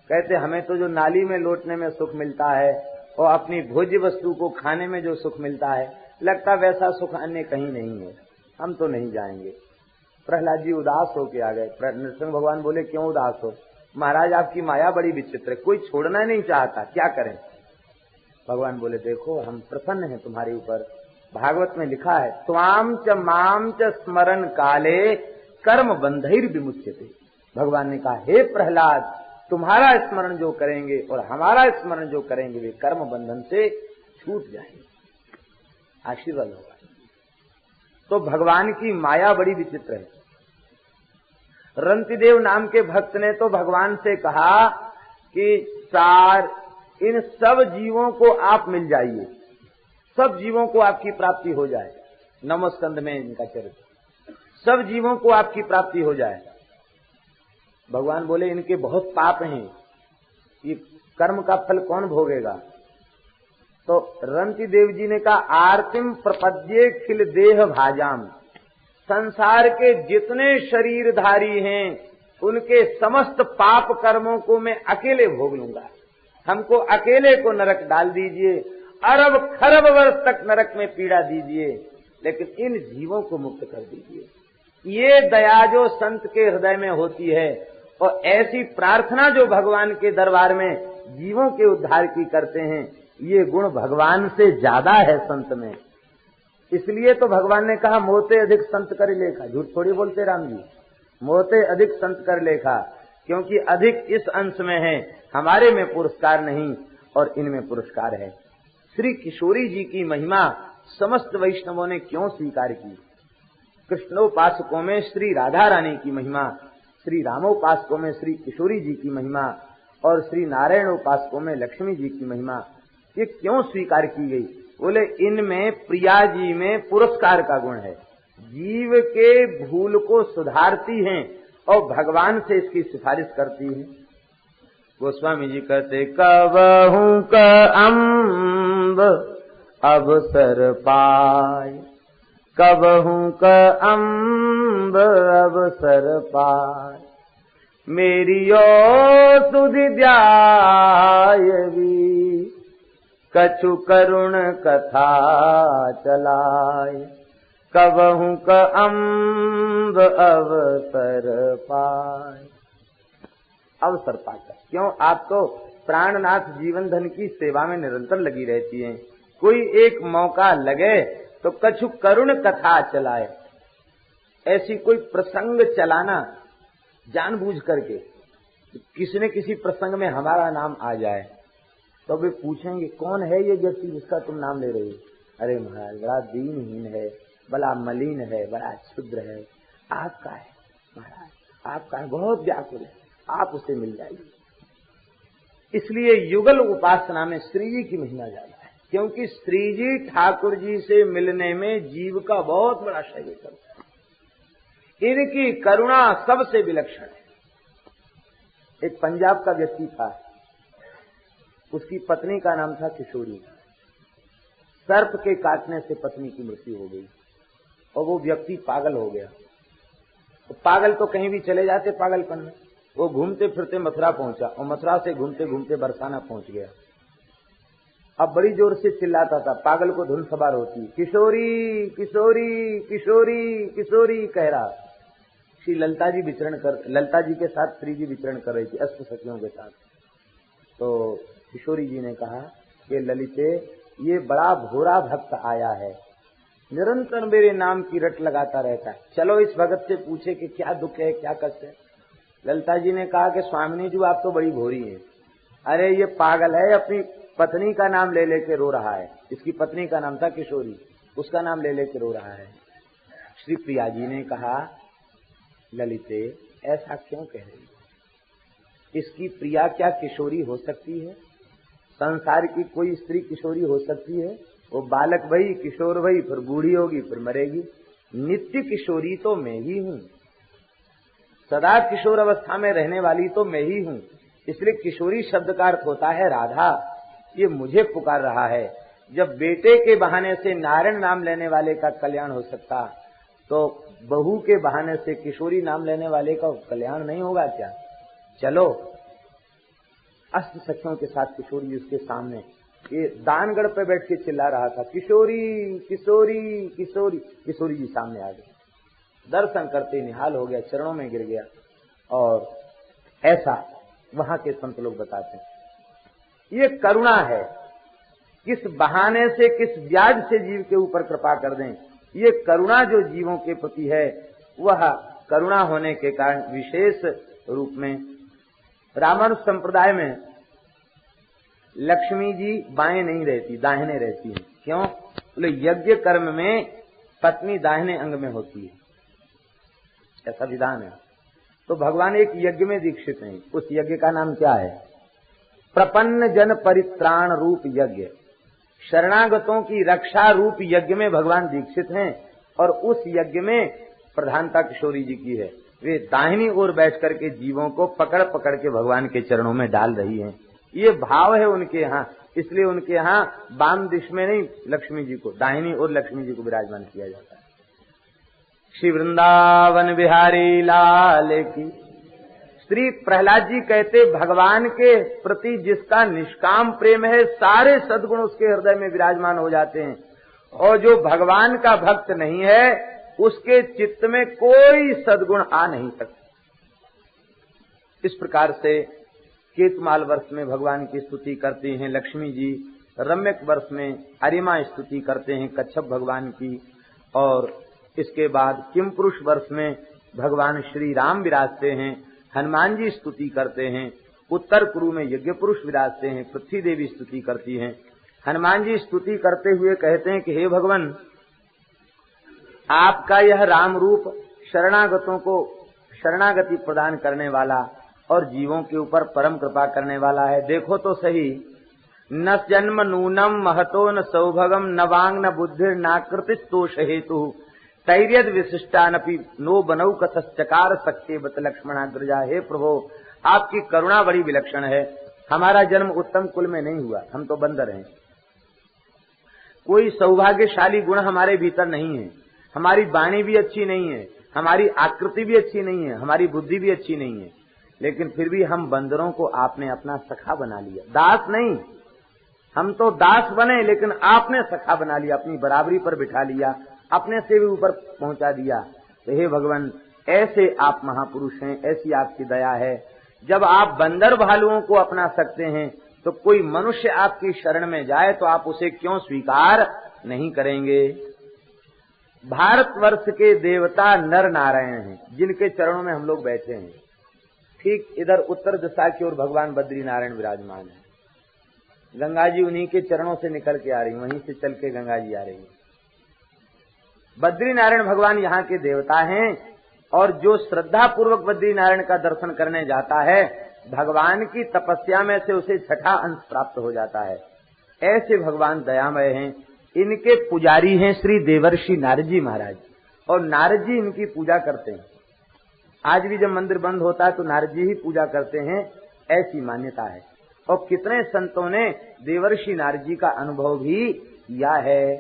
कहते, हमें तो जो नाली में लौटने में सुख मिलता है और अपनी भोज्य वस्तु को खाने में जो सुख मिलता है, लगता वैसा सुख अन्य कहीं नहीं है, हम तो नहीं जाएंगे। प्रहलाद जी उदास होके आ गए। नरसिंह भगवान बोले, क्यों उदास हो? महाराज, आपकी माया बड़ी विचित्र है, कोई छोड़ना नहीं चाहता, क्या करें? भगवान बोले, देखो हम प्रसन्न हैं तुम्हारे ऊपर। भागवत में लिखा है, त्वाम च माम च स्मरण काले कर्म बंधैर विमुच्यते। भगवान ने कहा, हे प्रहलाद, तुम्हारा स्मरण जो करेंगे और हमारा स्मरण जो करेंगे वे कर्म बंधन से छूट जाएंगे, आशीर्वाद होगा। तो भगवान की माया बड़ी विचित्र है। रंतिदेव नाम के भक्त ने तो भगवान से कहा कि इन सब जीवों को आप मिल जाइए, सब जीवों को आपकी प्राप्ति हो जाए। नमोस्कंद में इनका चरित्र, सब जीवों को आपकी प्राप्ति हो जाए। भगवान बोले इनके बहुत पाप हैं, ये कर्म का फल कौन भोगेगा? तो रंतिदेव जी ने कहा आरतिम प्रपद्ये खिल देह भाजाम, संसार के जितने शरीरधारी हैं उनके समस्त पाप कर्मों को मैं अकेले भोग लूंगा। हमको अकेले को नरक डाल दीजिए, अरब खरब वर्ष तक नरक में पीड़ा दीजिए, लेकिन इन जीवों को मुक्त कर दीजिए। ये दया जो संत के हृदय में होती है और ऐसी प्रार्थना जो भगवान के दरबार में जीवों के उद्धार की करते हैं, ये गुण भगवान से ज्यादा है संत में। इसलिए तो भगवान ने कहा मोते अधिक संत कर लेखा। झूठ थोड़ी बोलते राम जी, मोते अधिक संत कर लेखा, क्योंकि अधिक इस अंश में है, हमारे में पुरस्कार नहीं और इनमें पुरस्कार है। श्री किशोरी जी की महिमा समस्त वैष्णवों ने क्यों स्वीकार की? कृष्णोपासकों में श्री राधा रानी की महिमा, श्री रामोपासकों में श्री किशोरी जी की महिमा और श्री नारायण उपासकों में लक्ष्मी जी की महिमा, ये क्यों स्वीकार की गई? बोले इनमें प्रिया जी में पुरस्कार का गुण है, जीव के भूल को सुधारती हैं और भगवान से इसकी सिफारिश करती हैं। गोस्वामी जी कहते कबहू का अम्ब अवसर पाए, कबहू का अम्ब अवसर पाए, मेरी ओ सुधि ध्यायवी, कछु करुण कथा चलाए, कबहू का अम्ब अवसर पाए। अवसर पाकर क्यों? आप तो प्राणनाथ जीवन धन की सेवा में निरंतर लगी रहती हैं, कोई एक मौका लगे तो कछु करुण कथा चलाए। ऐसी कोई प्रसंग चलाना जानबूझ करके, किसी न किसी प्रसंग में हमारा नाम आ जाए तो वे पूछेंगे कौन है ये व्यक्ति जिसका तुम नाम ले रही हो? अरे महाराज बड़ा दीनहीन है, बड़ा मलिन है, बड़ा क्षुद्र है, आपका है महाराज, आपका है, बहुत व्याकुल है, आप उसे मिल जाइए। इसलिए युगल उपासना में श्री जी की महिमा ज्यादा है, क्योंकि श्री जी ठाकुर जी से मिलने में जीव का बहुत बड़ा सहयोग करता है। इनकी करुणा सबसे विलक्षण है। एक पंजाब का व्यक्ति था, उसकी पत्नी का नाम था किशोरी। सर्प के काटने से पत्नी की मृत्यु हो गई और वो व्यक्ति पागल हो गया। तो पागल तो कहीं भी चले जाते पागलपन में, वो घूमते फिरते मथुरा पहुंचा और मथुरा से घूमते घूमते बरसाना पहुंच गया। अब बड़ी जोर से चिल्लाता था, पागल को धुन सवार होती, किशोरी किशोरी किशोरी किशोरी कह रहा। श्री ललिता जी के साथ श्री जी विचरण कर रही थी अष्ट सखियों के साथ। तो किशोरी जी ने कहा कि ललिते ये बड़ा भोरा भक्त आया है, निरंतर मेरे नाम की रट लगाता रहता है, चलो इस भगत से पूछे कि क्या दुख है, क्या कष्ट है। ललिता जी ने कहा कि स्वामिनी जी आप तो बड़ी भोरी है, अरे ये पागल है, अपनी पत्नी का नाम ले लेके रो रहा है। इसकी पत्नी का नाम था किशोरी, उसका नाम ले लेके रो रहा है। श्री प्रिया जी ने कहा ललिते ऐसा क्यों कह रही है? इसकी प्रिया क्या किशोरी हो सकती है? संसार की कोई स्त्री किशोरी हो सकती है? वो बालक भई, किशोर भई, फिर बूढ़ी होगी, फिर मरेगी। नित्य किशोरी तो मैं ही हूँ, सदा किशोर अवस्था में रहने वाली तो मैं ही हूँ। इसलिए किशोरी शब्द का अर्थ होता है राधा। ये मुझे पुकार रहा है। जब बेटे के बहाने से नारायण नाम लेने वाले का कल्याण हो सकता, तो बहू के बहाने से किशोरी नाम लेने वाले का कल्याण नहीं होगा क्या? चलो। अष्ट सखियों के साथ किशोरी उसके सामने ये दानगढ़ पे बैठ के चिल्ला रहा था, किशोरी किशोरी किशोरी। किशोरी जी सामने आ गए, दर्शन करते निहाल हो गया, चरणों में गिर गया। और ऐसा वहां के संत लोग बताते हैं ये करुणा है। किस बहाने से, किस ब्याज से जीव के ऊपर कृपा कर दें, ये करुणा जो जीवों के प्रति है, वह करुणा होने के कारण विशेष रूप में रामानुज संप्रदाय में लक्ष्मी जी बाएं नहीं रहती, दाहिने रहती है। क्यों? बोले यज्ञ कर्म में पत्नी दाहिने अंग में होती है, ऐसा विधान है। तो भगवान एक यज्ञ में दीक्षित हैं। उस यज्ञ का नाम क्या है? प्रपन्न जन परित्राण रूप यज्ञ। शरणागतों की रक्षा रूप यज्ञ में भगवान दीक्षित हैं और उस यज्ञ में प्रधानता किशोरी जी की है। वे दाहिनी ओर बैठ करके जीवों को पकड़ पकड़ के भगवान के चरणों में डाल रही हैं। ये भाव है उनके यहाँ, इसलिए उनके यहाँ वाम दिश में नहीं लक्ष्मी जी को, दाहिनी ओर लक्ष्मी जी को विराजमान किया जाता है। श्री वृंदावन बिहारी लाल की। श्री प्रहलाद जी कहते भगवान के प्रति जिसका निष्काम प्रेम है, सारे सद्गुण उसके हृदय में विराजमान हो जाते हैं, और जो भगवान का भक्त नहीं है उसके चित्त में कोई सद्गुण आ नहीं सकता। इस प्रकार से केतमाल वर्ष में भगवान की स्तुति करती हैं लक्ष्मी जी, रम्यक वर्ष में अरिमा स्तुति करते हैं कच्छप भगवान की, और इसके बाद किम पुरुष वर्ष में भगवान श्री राम विराजते हैं, हनुमान जी स्तुति करते हैं, उत्तर कुरु में यज्ञ पुरुष विराजते हैं, पृथ्वी देवी स्तुति करती हैं। हनुमान जी स्तुति करते हुए कहते हैं कि हे भगवान, आपका यह राम रूप शरणागतों को शरणागति प्रदान करने वाला और जीवों के ऊपर परम कृपा करने वाला है। देखो तो सही, न जन्म नूनम महतो न सौभगम न वांग न बुद्धिर नाकृतित तोष हेतु तैर्यद विशिष्टानपि नो बनौ कथश्चकार सक्के बत लक्ष्मणाग्रजा। हे प्रभु, आपकी करुणा बड़ी विलक्षण है। हमारा जन्म उत्तम कुल में नहीं हुआ, हम तो बंदर हैं। कोई सौभाग्यशाली गुण हमारे भीतर नहीं है, हमारी वाणी भी अच्छी नहीं है, हमारी आकृति भी अच्छी नहीं है, हमारी बुद्धि भी अच्छी नहीं है, लेकिन फिर भी हम बंदरों को आपने अपना सखा बना लिया। दास नहीं, हम तो दास बने, लेकिन आपने सखा बना लिया, अपनी बराबरी पर बिठा लिया, अपने से भी ऊपर पहुंचा दिया। तो हे भगवान, ऐसे आप महापुरुष हैं, ऐसी आपकी दया है। जब आप बंदर भालुओं को अपना सकते हैं तो कोई मनुष्य आपकी शरण में जाए तो आप उसे क्यों स्वीकार नहीं करेंगे? भारतवर्ष के देवता नर नारायण हैं, जिनके चरणों में हम लोग बैठे हैं। ठीक इधर उत्तर दिशा की ओर भगवान बद्री नारायण विराजमान है। गंगा जी उन्हीं के चरणों से निकल के आ रही, वहीं से चल के गंगा जी आ रही है। बद्री नारायण भगवान यहाँ के देवता हैं, और जो श्रद्धा पूर्वक बद्री नारायण का दर्शन करने जाता है, भगवान की तपस्या में से उसे छठा अंश प्राप्त हो जाता है। ऐसे भगवान दयामय हैं। इनके पुजारी हैं श्री देवर्षि नारद जी महाराज, और नारद जी इनकी पूजा करते हैं। आज भी जब मंदिर बंद होता है तो नारद जी ही पूजा करते हैं, ऐसी मान्यता है। और कितने संतों ने देवर्षि नारद जी का अनुभव भी किया है।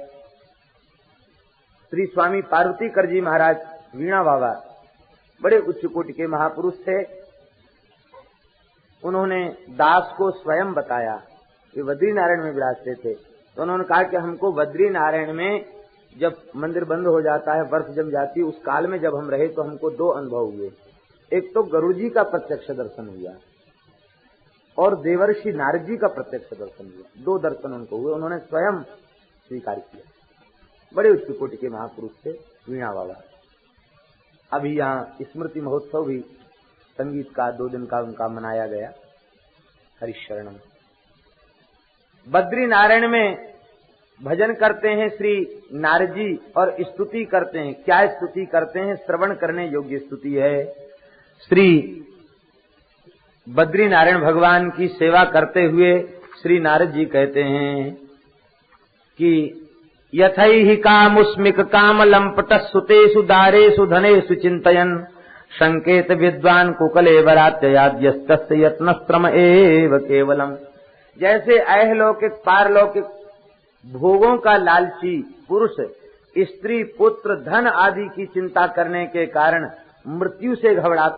श्री स्वामी पार्वती कर जी महाराज वीणा बाबा बड़े उच्च कोटि के महापुरुष थे। उन्होंने दास को स्वयं बताया, वे बद्री नारायण में विराजते थे, तो उन्होंने कहा कि हमको बद्री नारायण में जब मंदिर बंद हो जाता है, बर्फ जम जाती है, उस काल में जब हम रहे तो हमको दो अनुभव हुए। एक तो गरुड़ जी का प्रत्यक्ष दर्शन हुआ और देवर्षि नारद जी का प्रत्यक्ष दर्शन हुआ। दो दर्शन उनको हुए, उन्होंने स्वयं स्वीकार किया। बड़े उच्च कोटि के महापुरुष थे वीणा बाबा। अभी यहाँ स्मृति महोत्सव भी संगीत का 2 दिन का उनका मनाया गया हरिशरणम। बद्री नारायण में भजन करते हैं श्री नारद जी और स्तुति करते हैं। क्या स्तुति करते हैं? श्रवण करने योग्य स्तुति है। श्री बद्री नारायण भगवान की सेवा करते हुए श्री नारद जी कहते हैं कि यथैहि कामुस्मिक काम लंपट सुतेषु दारेषु धनेषु चिंतयन् संकेत विद्वान कुकले वरात्ययाद्यस्तस्य यत्नस्त्रम एव केवलम। जैसे अहलौकिक पारलौकिक भोगों का लालची पुरुष स्त्री पुत्र धन आदि की चिंता करने के कारण मृत्यु से घबराता